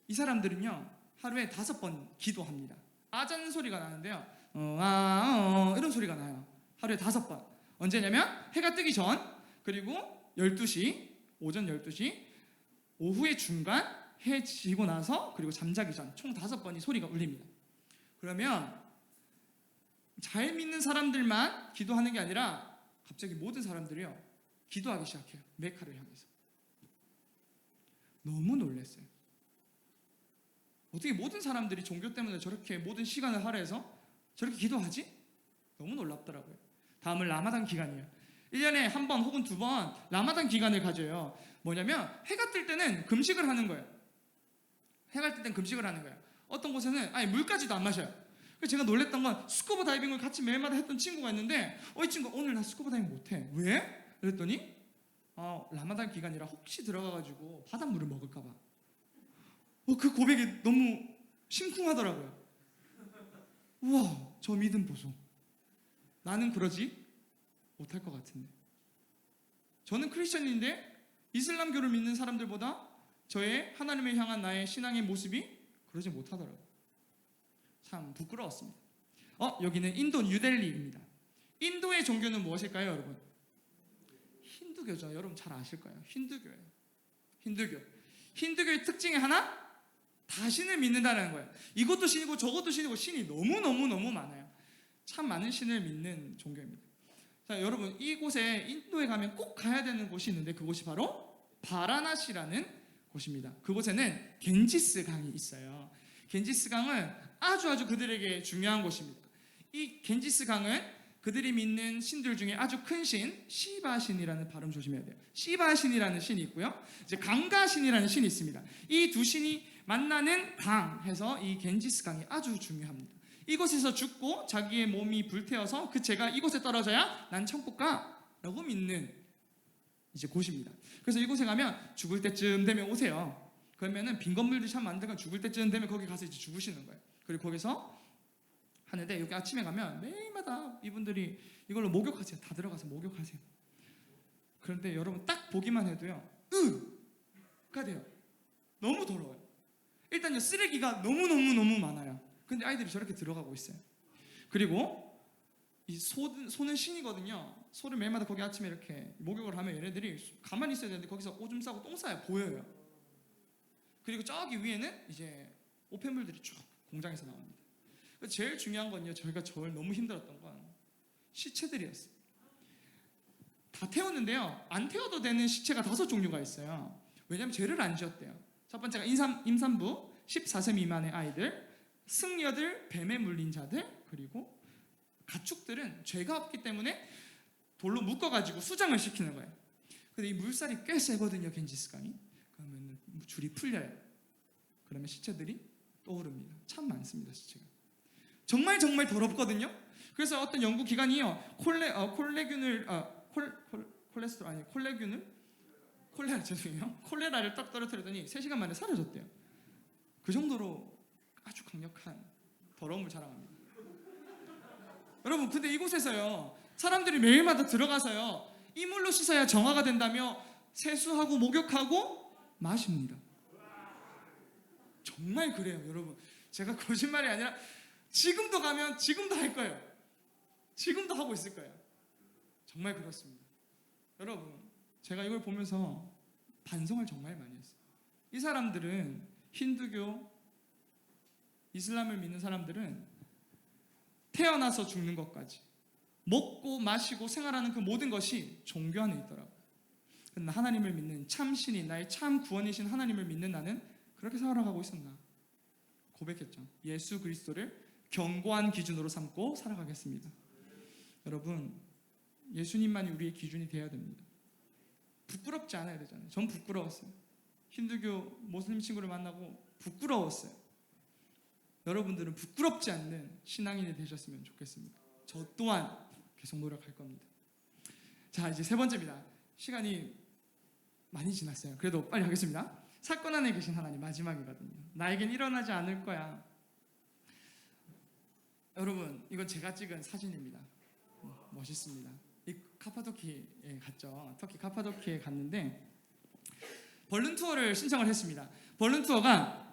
이 사람들은요, 하루에 5번 기도합니다. 아잔 소리가 나는데요, 이런 소리가 나요. 하루에 5번. 언제냐면 해가 뜨기 전, 그리고 12시, 오전 12시, 오후의 중간, 해 지고 나서, 그리고 잠자기 전, 총 5번이 소리가 울립니다. 그러면 잘 믿는 사람들만 기도하는 게 아니라 갑자기 모든 사람들이요, 기도하기 시작해요. 메카를 향해서. 너무 놀랐어요. 어떻게 모든 사람들이 종교 때문에 저렇게 모든 시간을 할애해서 저렇게 기도하지? 너무 놀랍더라고요. 다음은 라마단 기간이에요. 1년에 한 번 혹은 2번 라마단 기간을 가져요. 뭐냐면 해가 뜰 때는 금식을 하는 거예요. 해가 뜰 때는 금식을 하는 거예요. 어떤 곳에는 아예 물까지도 안 마셔요. 그래서 제가 놀랬던 건 스쿠버 다이빙을 같이 매일마다 했던 친구가 있는데 이 친구 오늘 나 스쿠버 다이빙 못해. 왜? 그랬더니 라마단 기간이라 혹시 들어가가지고 바닷물을 먹을까 봐. 그 고백이 너무 심쿵하더라고요. 우와, 저 믿음 보소. 나는 그러지 못할 것 같은데. 저는 크리스천인데 이슬람교를 믿는 사람들보다 저의 하나님을 향한 나의 신앙의 모습이 그러지 못하더라고요. 참 부끄러웠습니다. 여기는 인도 뉴델리입니다. 인도의 종교는 무엇일까요, 여러분? 힌두교죠. 여러분 잘 아실 거예요. 힌두교예요. 힌두교의 특징이 하나? 다 신을 믿는다는 거예요. 이것도 신이고 저것도 신이고 신이 너무너무 많아요. 참 많은 신을 믿는 종교입니다. 자, 여러분, 이곳에 인도에 가면 꼭 가야 되는 곳이 있는데 그곳이 바로 바라나시라는 곳입니다. 그곳에는 겐지스 강이 있어요. 겐지스 강은 아주 그들에게 중요한 곳입니다. 이 겐지스 강은 그들이 믿는 신들 중에 아주 큰 신, 시바 신이라는 발음 조심해야 돼요. 시바 신이라는 신이 있고요. 이제 강가 신이라는 신이 있습니다. 이 두 신이 만나는 강 해서 이 겐지스 강이 아주 중요합니다. 이곳에서 죽고 자기의 몸이 불태워서 그 죄가 이곳에 떨어져야 난 천국 가라고 믿는 이제 곳입니다. 그래서 이곳에 가면 죽을 때쯤 되면 오세요. 그러면은 빈 건물들이 참 많은데 죽을 때쯤 되면 거기 가서 이제 죽으시는 거예요. 그리고 거기서 하는데 여기 아침에 가면 매일마다 이분들이 이걸로 목욕하세요. 다 들어가서 목욕하세요. 그런데 여러분 딱 보기만 해도요, 가 돼요. 너무 더러워요. 일단요, 쓰레기가 너무 많아요. 근데 아이들이 저렇게 들어가고 있어요. 그리고 이 소는 신이거든요. 소를 매일마다 거기 아침에 이렇게 목욕을 하면 얘네들이 가만히 있어야 되는데 거기서 오줌 싸고 똥 싸야 보여요. 그리고 저기 위에는 이제 오폐물들이 쭉 공장에서 나옵니다. 제일 중요한 건요, 저희가 너무 힘들었던 건 시체들이었어요. 다 태웠는데요, 안 태워도 되는 시체가 5종류가 있어요. 왜냐하면 죄를 안 지었대요. 첫 번째가 임산부, 14세 미만의 아이들, 승려들, 뱀에 물린 자들, 그리고 가축들은 죄가 없기 때문에 돌로 묶어가지고 수장을 시키는 거예요. 근데 이 물살이 꽤 세거든요, 겐지스강이. 그러면 줄이 풀려요. 그러면 시체들이 떠오릅니다. 참 많습니다, 시체가. 정말 더럽거든요. 그래서 어떤 연구 기관이요, 콜레라를 딱 떨어뜨렸더니 3시간 만에 사라졌대요. 그 정도로 아주 강력한 더러움을 자랑합니다. 여러분, 근데 이곳에서요, 사람들이 매일마다 들어가서요, 이 물로 씻어야 정화가 된다며 세수하고 목욕하고 마십니다. 정말 그래요, 여러분. 제가 거짓말이 아니라 지금도 가면 지금도 할 거예요. 지금도 하고 있을 거예요. 정말 그렇습니다. 여러분, 제가 이걸 보면서 반성을 정말 많이 했어요. 이 사람들은, 힌두교, 이슬람을 믿는 사람들은 태어나서 죽는 것까지, 먹고 마시고 생활하는 그 모든 것이 종교 안에 있더라고요. 그런데 하나님을 믿는 참 신인, 나의 참 구원이신 하나님을 믿는 나는 그렇게 살아가고 있었나 고백했죠. 예수 그리스도를 견고한 기준으로 삼고 살아가겠습니다. 여러분, 예수님만이 우리의 기준이 되어야 됩니다. 부끄럽지 않아야 되잖아요. 전 부끄러웠어요. 힌두교 모슬림 친구를 만나고 부끄러웠어요. 여러분들은 부끄럽지 않는 신앙인이 되셨으면 좋겠습니다. 저 또한 계속 노력할 겁니다. 자, 이제 3번째입니다. 시간이 많이 지났어요. 그래도 빨리 하겠습니다. 사건 안에 계신 하나님, 마지막이거든요. 나에겐 일어나지 않을 거야. 여러분, 이건 제가 찍은 사진입니다. 멋있습니다. 이 카파도키에 갔죠. 터키 카파도키에 갔는데 벌룬 투어를 신청을 했습니다. 벌룬 투어가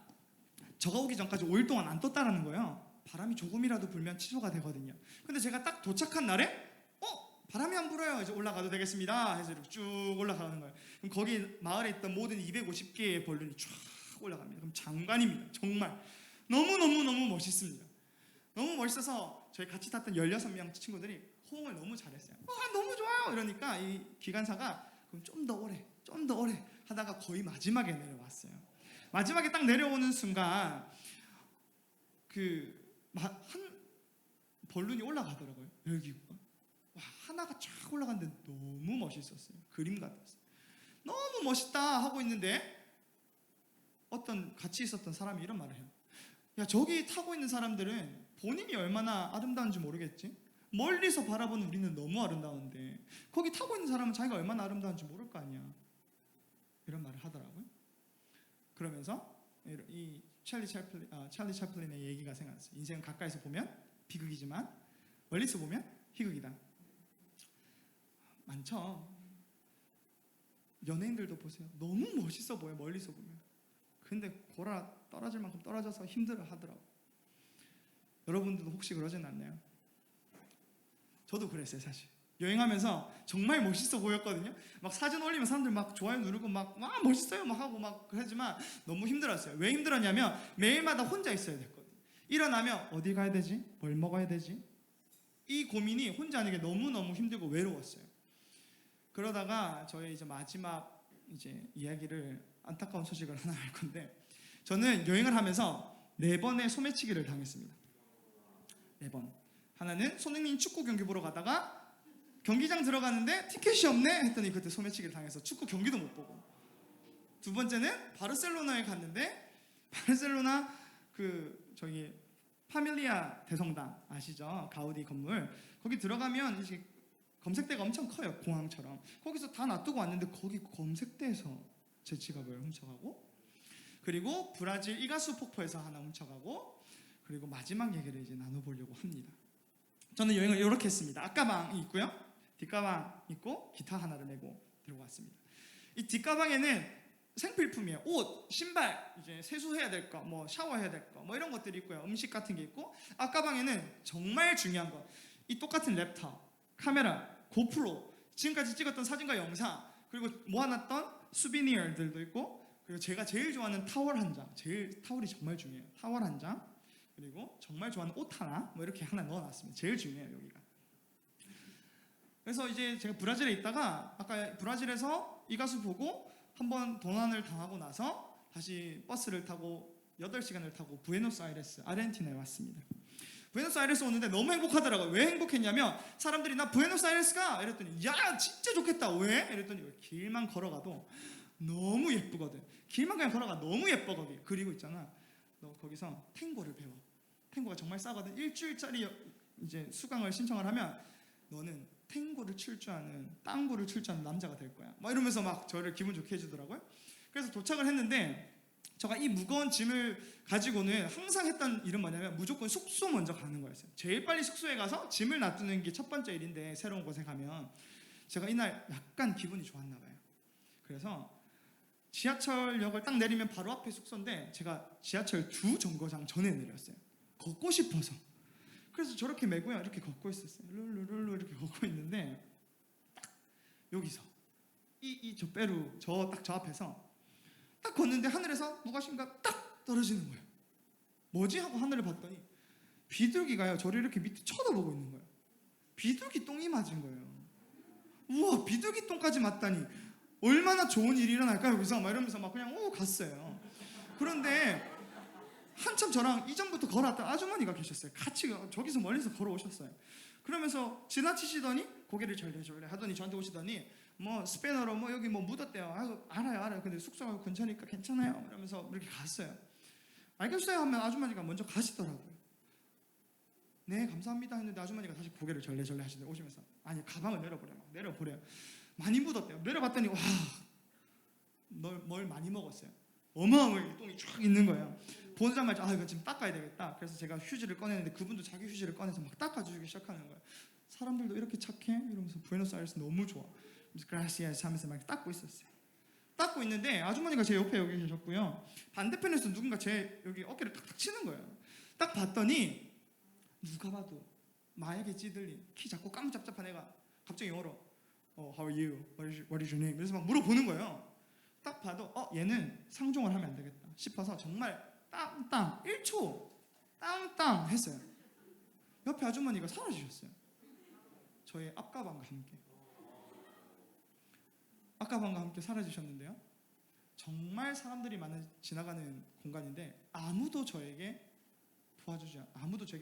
저가 오기 전까지 5일 동안 안 떴다라는 거예요. 바람이 조금이라도 불면 취소가 되거든요. 근데 제가 딱 도착한 날에 바람이 안 불어요. 이제 올라가도 되겠습니다. 해서 이렇게 쭉 올라가는 거예요. 그럼 거기 마을에 있던 모든 250개의 벌룬이 쫙 올라갑니다. 그럼 장관입니다. 정말 너무 멋있습니다. 너무 멋있어서 저희 같이 탔던 16명 친구들이 호응을 너무 잘했어요. 너무 좋아요. 이러니까 이 기관사가 그럼 좀 더 오래 하다가 거의 마지막에 내려왔어요. 마지막에 딱 내려오는 순간 한 벌룬이 올라가더라고요. 여기 하나가 쫙 올라갔는데 너무 멋있었어요. 그림 같았어요. 너무 멋있다 하고 있는데 어떤 같이 있었던 사람이 이런 말을 해요. 야, 저기 타고 있는 사람들은 본인이 얼마나 아름다운지 모르겠지? 멀리서 바라보는 우리는 너무 아름다운데 거기 타고 있는 사람은 자기가 얼마나 아름다운지 모를 거 아니야. 이런 말을 하더라고요. 그러면서 이 찰리 채플린의 얘기가 생각났어요. 인생은 가까이서 보면 비극이지만 멀리서 보면 희극이다. 많죠. 연예인들도 보세요. 너무 멋있어 보여, 멀리서 보면. 근데 고라 떨어질 만큼 떨어져서 힘들어 하더라고. 여러분들도 혹시 그러진 않나요? 저도 그랬어요, 사실. 여행하면서 정말 멋있어 보였거든요. 막 사진 올리면 사람들 막 좋아요 누르고 막 멋있어요 막 하고 막 그러지만 너무 힘들었어요. 왜 힘들었냐면 매일마다 혼자 있어야 됐거든요. 일어나면 어디 가야 되지? 뭘 먹어야 되지? 이 고민이 혼자 하는 게 너무너무 힘들고 외로웠어요. 그러다가 저의 이제 마지막 이야기를, 안타까운 소식을 하나 할 건데, 저는 여행을 하면서 4번의 소매치기를 당했습니다. 4번. 하나는 손흥민 축구 경기 보러 가다가 경기장 들어가는데 티켓이 없네 했더니 그때 소매치기를 당해서 축구 경기도 못 보고, 2번째는 바르셀로나에 갔는데 바르셀로나 저기 파밀리아 대성당 아시죠? 가우디 건물. 거기 들어가면 이제 검색대가 엄청 커요. 공항처럼. 거기서 다 놔두고 왔는데 거기 검색대에서 제 지갑을 훔쳐가고, 그리고 브라질 이가수 폭포에서 하나 훔쳐가고, 그리고 마지막 얘기를 이제 나눠보려고 합니다. 저는 여행을 이렇게 했습니다. 앞가방이 있고요, 뒷가방 있고, 기타 하나를 메고 들고 왔습니다. 이 뒷가방에는 생필품이에요. 옷, 신발, 이제 세수해야 될 거, 뭐 샤워해야 될 거, 뭐 이런 것들이 있고요. 음식 같은 게 있고, 앞가방에는 정말 중요한 거, 이 똑같은 랩탑, 카메라, 고프로, 지금까지 찍었던 사진과 영상, 그리고 모아놨던 수비니어들도 있고, 그리고 제가 제일 좋아하는 타월 한 장, 타월이 정말 중요해요. 타월 한 장, 그리고 정말 좋아하는 옷 하나, 뭐 이렇게 하나 넣어놨습니다. 제일 중요해요, 여기가. 그래서 이제 제가 브라질에 있다가 아까 브라질에서 이 가수 보고 한번 도난을 당하고 나서 다시 버스를 타고 8시간을 타고 부에노스아이레스, 아르헨티나에 왔습니다. 부에노스아이레스 오는데 너무 행복하더라고요. 왜 행복했냐면 사람들이 나 부에노스아이레스가 이랬더니 야 진짜 좋겠다. 왜? 이랬더니 길만 걸어가도 너무 예쁘거든. 길만 그냥 걸어가 너무 예뻐 거기. 그리고 있잖아, 너 거기서 탱고를 배워. 탱고가 정말 싸거든. 일주일짜리 이제 수강을 신청을 하면 너는 탱고를 출 줄 아는, 땅고를 출 줄 아는 남자가 될 거야. 막 이러면서 막 저를 기분 좋게 해주더라고요. 그래서 도착을 했는데 제가 이 무거운 짐을 가지고는 항상 했던 일은 뭐냐면 무조건 숙소 먼저 가는 거였어요. 제일 빨리 숙소에 가서 짐을 놔두는 게 첫 번째 일인데, 새로운 곳에 가면 제가 이날 약간 기분이 좋았나 봐요. 그래서 지하철역을 딱 내리면 바로 앞에 숙소인데 제가 지하철 2 정거장 전에 내렸어요. 걷고 싶어서. 그래서 저렇게 메고요 이렇게 걷고 있었어요. 룰루룰루 이렇게 걷고 있는데 딱 여기서 이 저 빼루 저 앞에서 딱 걷는데 하늘에서 무엇인가 딱 떨어지는 거예요. 뭐지? 하고 하늘을 봤더니 비둘기가요 저를 이렇게 밑에 쳐다보고 있는 거예요. 비둘기 똥이 맞은 거예요. 우와, 비둘기 똥까지 맞다니 얼마나 좋은 일이 일어날까요? 여기서 막 이러면서 막 그냥 갔어요. 그런데 한참 저랑 이전부터 걸어왔던 아주머니가 계셨어요. 같이 저기서 멀리서 걸어오셨어요. 그러면서 지나치시더니 고개를 절레절레 하더니 저한테 오시더니 뭐 스페인어로 뭐 여기 뭐 묻었대요. 알아요. 근데 숙소가 근처니까 괜찮아요. 이러면서 이렇게 갔어요. 알겠어요 하면 아주머니가 먼저 가시더라고요. 네 감사합니다 했는데 아주머니가 다시 고개를 절레절레 하시더니 오시면서 아니 가방을 내려보래요. 많이 묻었대요. 내려봤더니 와, 뭘 많이 먹었어요. 어마어마하게 똥이 쫙 있는 거예요. 보자마자 이거 지금 닦아야 되겠다. 그래서 제가 휴지를 꺼내는데 그분도 자기 휴지를 꺼내서 막 닦아주기 시작하는 거예요. 사람들도 이렇게 착해? 이러면서 부에노스아이레스 너무 좋아. 그래서 그라시아스 하면서 막 닦고 있었어요. 닦고 있는데 아주머니가 제 옆에 여기 계셨고요. 반대편에서 누군가 제 여기 어깨를 탁탁 치는 거예요. 딱 봤더니 누가 봐도 마약에 찌들린 키 작고 깜짝잡한 애가 갑자기 영어로 How are you? What is your name? 그래서 막 물어보는 거예요. 딱 봐도 얘는 상종을 하면 안 되겠다 싶어서 정말 땅땅 1초 땅땅 했어요. 옆에 아주머니가 사라지셨어요. 저의 앞가방과 함께 사라지셨는데요. 정말 사람들이 지나가는 공간인데 아무도 저에게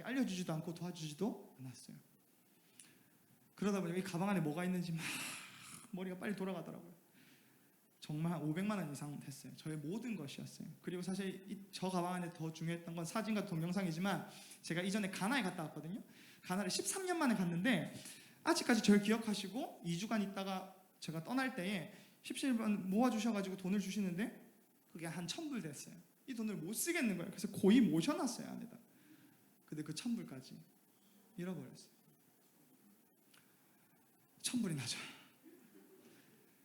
알려주지도 않고 도와주지도 않았어요. 그러다 보니 이 가방 안에 뭐가 있는지 막 머리가 빨리 돌아가더라고요. 정말 한 500만 원 이상 됐어요. 저의 모든 것이었어요. 그리고 사실 저 가방 안에 더 중요했던 건 사진과 동영상이지만 제가 이전에 가나에 갔다 왔거든요. 가나를 13년 만에 갔는데 아직까지 저를 기억하시고 2주간 있다가 제가 떠날 때에 17번 모아주셔가지고 돈을 주시는데 그게 한 1,000불 됐어요. 이 돈을 못 쓰겠는 거예요. 그래서 거의 모셔놨어요 안에다. 근데 그 1,000불까지 잃어버렸어요. 1,000불이 나죠.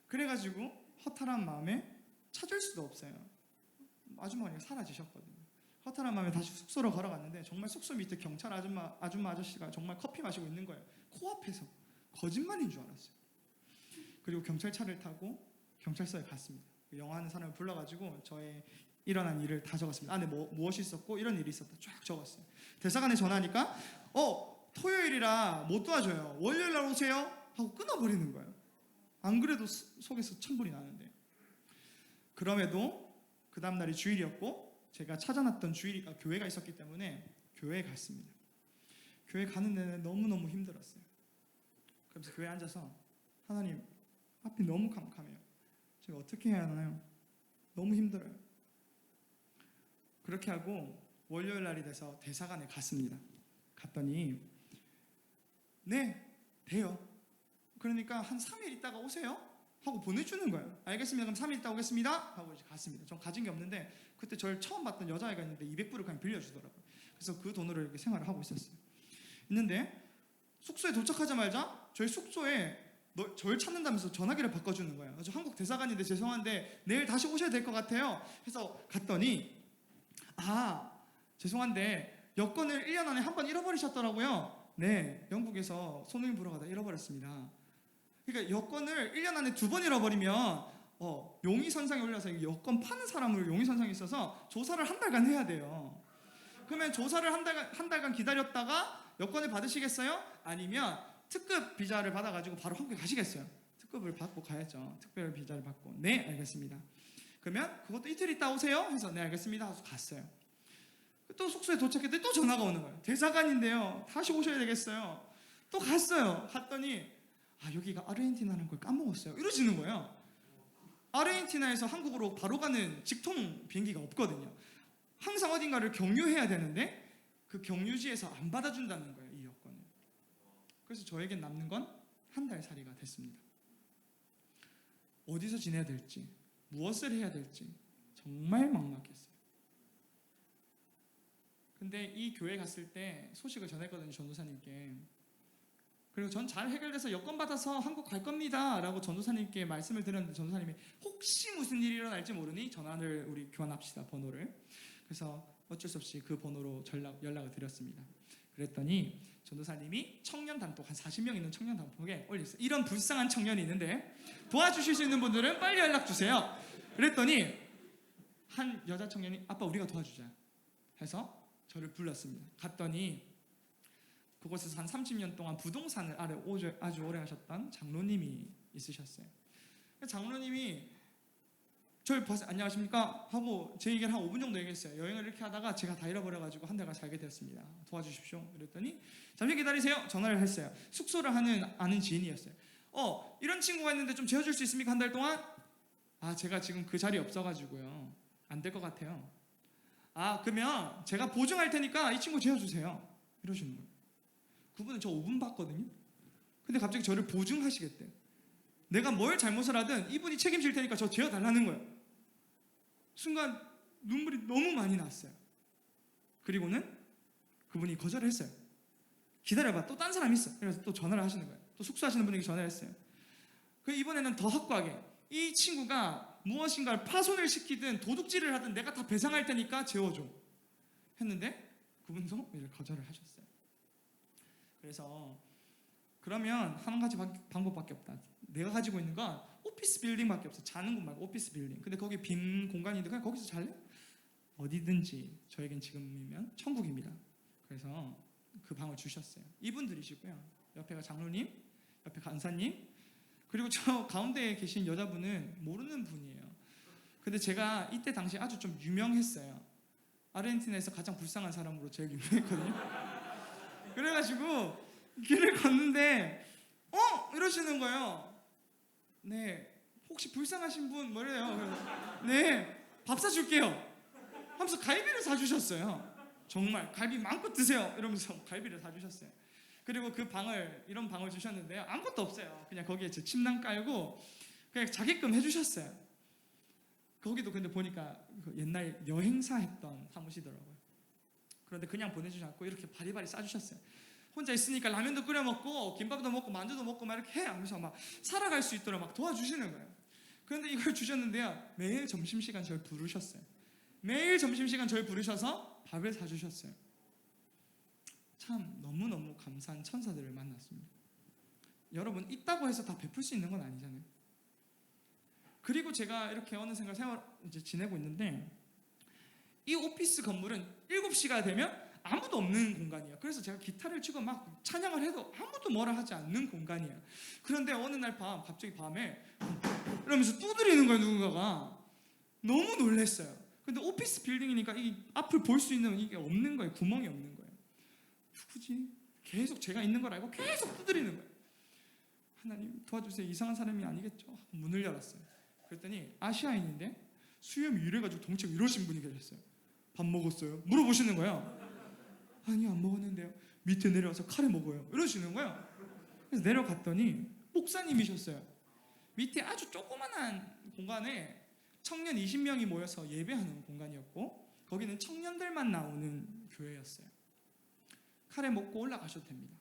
그래가지고 허탈한 마음에 찾을 수도 없어요. 아주머니가 사라지셨거든요. 허탈한 마음에 다시 숙소로 걸어갔는데 정말 숙소 밑에 경찰 아저씨가 정말 커피 마시고 있는 거예요. 코앞에서. 거짓말인 줄 알았어요. 그리고 경찰차를 타고 경찰서에 갔습니다. 영화하는 사람을 불러가지고 저의 일어난 일을 다 적었습니다. 안에 무엇이 있었고 이런 일이 있었다 쫙 적었어요. 대사관에 전화하니까 토요일이라 못 도와줘요. 월요일날 오세요 하고 끊어버리는 거예요. 안 그래도 속에서 1,000불이 나는데. 그럼에도 그 다음날이 주일이었고 제가 찾아놨던 교회가 있었기 때문에 교회에 갔습니다. 교회 가는 데는 너무너무 힘들었어요. 그래서 교회에 앉아서 하나님 앞이 너무 캄캄해요. 제가 어떻게 해야 하나요? 너무 힘들어요. 그렇게 하고 월요일 날이 돼서 대사관에 갔습니다. 갔더니 네 돼요. 그러니까 한 3일 있다가 오세요 하고 보내주는 거예요. 알겠습니다. 그럼 3일 있다 오겠습니다 하고 이제 갔습니다. 전 가진 게 없는데 그때 저를 처음 봤던 여자애가 있는데 200불을 그냥 빌려주더라고요. 그래서 그 돈으로 이렇게 생활을 하고 있었어요. 있는데 숙소에 도착하자마자 저희 숙소에 저를 찾는다면서 전화기를 바꿔주는 거예요. 저 한국 대사관인데 죄송한데 내일 다시 오셔야 될 것 같아요 해서 갔더니 죄송한데 여권을 1년 안에 한 번 잃어버리셨더라고요. 네, 영국에서 손흥민 보러 가다 잃어버렸습니다. 그러니까 여권을 1년 안에 2번 잃어버리면 용의선상에 올려서 여권 파는 사람으로 용의선상에 있어서 조사를 한 달간 해야 돼요. 그러면 조사를 한 달간 기다렸다가 여권을 받으시겠어요? 아니면 특급 비자를 받아가지고 바로 한국에 가시겠어요? 특급을 받고 가야죠. 특별 비자를 받고. 네, 알겠습니다. 그러면 그것도 이틀 있다 오세요? 해서 네, 알겠습니다 하고 갔어요. 또 숙소에 도착했더니 또 전화가 오는 거예요. 대사관인데요, 다시 오셔야 되겠어요. 또 갔어요. 갔더니 여기가 아르헨티나라는 걸 까먹었어요. 이러시는 거예요. 아르헨티나에서 한국으로 바로 가는 직통 비행기가 없거든요. 항상 어딘가를 경유해야 되는데 그 경유지에서 안 받아준다는 거예요, 이 여권을. 그래서 저에겐 남는 건 한 달 살이가 됐습니다. 어디서 지내야 될지, 무엇을 해야 될지 정말 막막했어요. 근데 이 교회 갔을 때 소식을 전했거든요, 전도사님께. 그리고 전 잘 해결돼서 여권 받아서 한국 갈 겁니다 라고 전도사님께 말씀을 드렸는데, 전도사님이 혹시 무슨 일이 일어날지 모르니 전화를 우리 교환합시다, 번호를. 그래서 어쩔 수 없이 그 번호로 연락을 드렸습니다. 그랬더니 전도사님이 청년 단톡, 한 40명 있는 청년 단톡에 올렸어요. 이런 불쌍한 청년이 있는데 도와주실 수 있는 분들은 빨리 연락 주세요. 그랬더니 한 여자 청년이 아빠 우리가 도와주자 해서 저를 불렀습니다. 갔더니 그곳에서 한 30년 동안 부동산을 아주 오래 하셨던 장로님이 있으셨어요. 장로님이 저를 봐서 안녕하십니까 하고 제 얘기를 한 5분 정도 얘기했어요. 여행을 이렇게 하다가 제가 다 잃어버려가지고 한 달간 살게 되었습니다. 도와주십시오. 그랬더니 잠시 기다리세요. 전화를 했어요. 숙소를 아는 지인이었어요. 이런 친구가 있는데 좀 재워줄 수 있습니까? 한 달 동안? 제가 지금 그 자리에 없어가지고요. 안 될 것 같아요. 그러면 제가 보증할 테니까 이 친구 재워주세요. 이러시는 거예요. 그분은 저 5분 봤거든요. 근데 갑자기 저를 보증하시겠대요. 내가 뭘 잘못을 하든 이분이 책임질 테니까 저 재워달라는 거예요. 순간 눈물이 너무 많이 났어요. 그리고는 그분이 거절을 했어요. 기다려봐, 또 딴 사람이 있어. 그래서 또 전화를 하시는 거예요. 또 숙소하시는 분에게 전화를 했어요. 이번에는 더 확고하게 이 친구가 무엇인가를 파손을 시키든 도둑질을 하든 내가 다 배상할 테니까 재워줘 했는데 그분도 이제 거절을 하셨어요. 그래서 그러면 한 가지 방법밖에 없다. 내가 가지고 있는 건 오피스 빌딩밖에 없어. 자는 곳 말고 오피스 빌딩. 근데 거기 빈 공간이 있는데 그냥 거기서 잘래? 어디든지 저에겐 지금이면 천국입니다. 그래서 그 방을 주셨어요. 이분들이시고요. 옆에가 장로님, 옆에 간사님, 그리고 저 가운데에 계신 여자분은 모르는 분이에요. 근데 제가 이때 당시 아주 좀 유명했어요. 아르헨티나에서 가장 불쌍한 사람으로 제일 유명했거든요. 그래가지고 길을 걷는데 이러시는 거예요. 네, 혹시 불쌍하신 분 뭐래요? 네, 밥 사줄게요 하면서 갈비를 사주셨어요. 정말 갈비 마음껏 드세요 이러면서 갈비를 사주셨어요. 그리고 이런 방을 주셨는데요, 아무것도 없어요. 그냥 거기에 제 침낭 깔고 그냥 자게끔 해주셨어요. 거기도 근데 보니까 옛날 여행사 했던 사무시더라고요. 그런데 그냥 보내주지 않고 이렇게 바리바리 싸주셨어요. 혼자 있으니까 라면도 끓여 먹고 김밥도 먹고 만두도 먹고 막 이렇게 하면서 막 살아갈 수 있도록 막 도와주시는 거예요. 그런데 이걸 주셨는데요, 매일 점심시간 저를 부르셨어요. 매일 점심시간 저를 부르셔서 밥을 사주셨어요. 참 너무너무 감사한 천사들을 만났습니다. 여러분, 있다고 해서 다 베풀 수 있는 건 아니잖아요. 그리고 제가 이렇게 어느 생각 이제 지내고 있는데 이 오피스 건물은 7시가 되면 아무도 없는 공간이에요. 그래서 제가 기타를 치고 막 찬양을 해도 아무도 뭐라 하지 않는 공간이에요. 그런데 어느 날 갑자기 밤에 이러면서 두드리는 거예요, 누군가가. 너무 놀랐어요. 근데 오피스 빌딩이니까 이 앞을 볼 수 있는 이게 없는 거예요. 구멍이 없는 거예요. 누구지? 계속 제가 있는 걸 알고 계속 두드리는 거예요. 하나님 도와주세요. 이상한 사람이 아니겠죠? 문을 열었어요. 그랬더니 아시아인인데 수염이 이래가지고 덩치가 이러신 분이 계셨어요. 밥 먹었어요? 물어보시는 거예요. 아니, 안 먹었는데요. 밑에 내려와서 카레 먹어요. 이러시는 거예요. 그래서 내려갔더니 목사님이셨어요. 밑에 아주 조그만한 공간에 청년 20명이 모여서 예배하는 공간이었고 거기는 청년들만 나오는 교회였어요. 카레 먹고 올라가셔도 됩니다.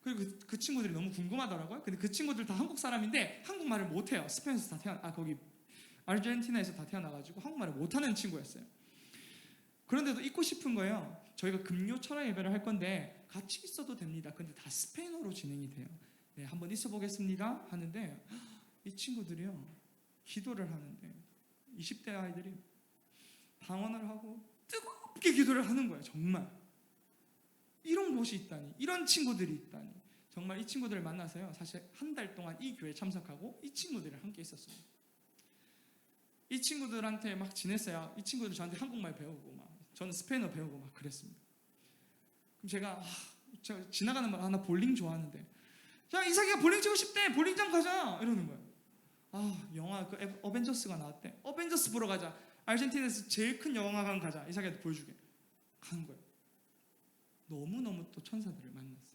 그리고 그 친구들이 너무 궁금하더라고요. 근데 그 친구들 다 한국 사람인데 한국말을 못해요. 스페인에서 거기 아르헨티나에서 다 태어나가지고 한국말을 못하는 친구였어요. 그런데도 있고 싶은 거예요. 저희가 금요 철학 예배를 할 건데 같이 있어도 됩니다. 근데 다 스페인어로 진행이 돼요. 네, 한번 있어 보겠습니다 하는데 이 친구들이요 기도를 하는데 20대 아이들이 방언을 하고 뜨겁게 기도를 하는 거예요. 정말 이런 곳이 있다니, 이런 친구들이 있다니. 정말 이 친구들을 만나서요 사실 한 달 동안 이 교회에 참석하고 이 친구들이랑 함께 있었어요. 이 친구들한테 막 지냈어요. 이 친구들 저한테 한국말 배우고 막 저는 스페인어 배우고 막 그랬습니다. 그럼 제가 지나가는 말 나 볼링 좋아하는데 야 이삭이가 볼링 치고 싶대, 볼링장 가자 이러는 거예요. 영화 그 어벤져스가 나왔대, 어벤져스 보러 가자, 아르헨티나에서 제일 큰 영화관 가자, 이삭이한테 보여주게 가는 거예요. 너무너무 또 천사들을 만났어요.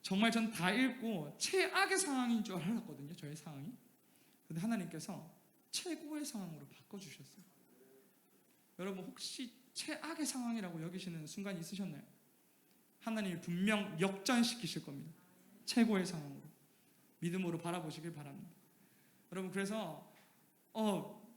정말 전 다 읽고 최악의 상황인 줄 알았거든요, 저의 상황이. 근데 하나님께서 최고의 상황으로 바꿔주셨어요. 여러분 혹시 최악의 상황이라고 여기시는 순간이 있으셨나요? 하나님이 분명 역전시키실 겁니다. 최고의 상황으로 믿음으로 바라보시길 바랍니다. 여러분 그래서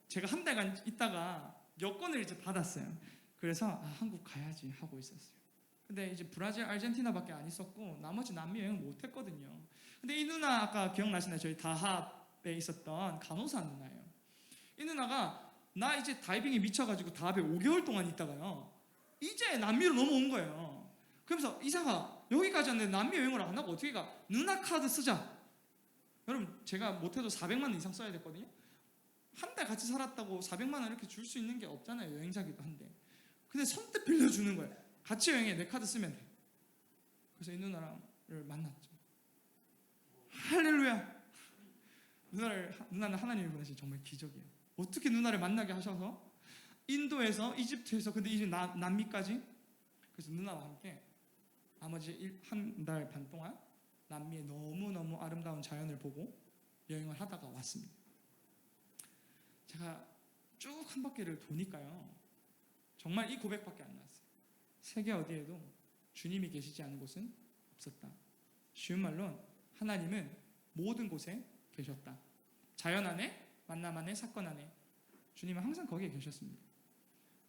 제가 한 달간 있다가 여권을 이제 받았어요. 그래서 한국 가야지 하고 있었어요. 근데 이제 브라질, 아르헨티나밖에 안 있었고 나머지 남미 여행 못 했거든요. 근데 이 누나 아까 기억나시나요? 저희 다합에 있었던 간호사 누나예요. 이 누나가 나 이제 다이빙에 미쳐가지고 다합에 5개월 동안 있다가요 이제 남미로 넘어온 거예요. 그러면서 이삭아 여기까지 왔는데 남미 여행을 안 하고 어떻게 가? 누나 카드 쓰자. 여러분 제가 못해도 400만 원 이상 써야 됐거든요. 한 달 같이 살았다고 400만 원 이렇게 줄 수 있는 게 없잖아요, 여행사기도 한데. 근데 선뜻 빌려주는 거예요. 같이 여행해, 내 카드 쓰면 돼. 그래서 이 누나를 만났죠. 할렐루야. 누나는 하나님이 보내신 정말 기적이에요. 어떻게 누나를 만나게 하셔서 인도에서, 이집트에서, 근데 이제 남미까지. 그래서 누나와 함께 나머지 한 달 반 동안 남미의 너무너무 아름다운 자연을 보고 여행을 하다가 왔습니다. 제가 쭉 한 바퀴를 도니까요 정말 이 고백밖에 안 나왔어요. 세계 어디에도 주님이 계시지 않은 곳은 없었다. 쉬운 말로 하나님은 모든 곳에 계셨다. 자연 안에, 만남 안에, 사건 안에 주님은 항상 거기에 계셨습니다.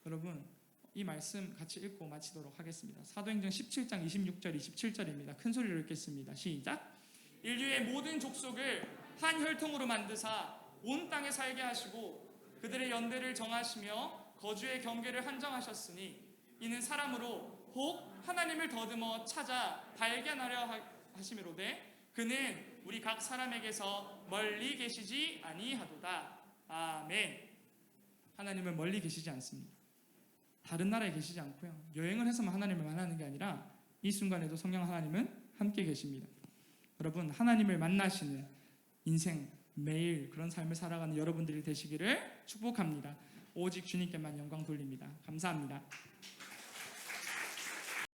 여러분 이 말씀 같이 읽고 마치도록 하겠습니다. 사도행전 17장 26절 27절입니다. 큰 소리로 읽겠습니다. 시작. 인류의 모든 족속을 한 혈통으로 만드사 온 땅에 살게 하시고 그들의 연대를 정하시며 거주의 경계를 한정하셨으니 이는 사람으로 혹 하나님을 더듬어 찾아 발견하려 하심이로되 그는 우리 각 사람에게서 멀리 계시지 아니하도다. 아멘. 하나님은 멀리 계시지 않습니다. 다른 나라에 계시지 않고요 여행을 해서만 하나님을 만나는 게 아니라 이 순간에도 성령 하나님은 함께 계십니다. 여러분 하나님을 만나시는 인생 매일 그런 삶을 살아가는 여러분들이 되시기를 축복합니다. 오직 주님께만 영광 돌립니다. 감사합니다.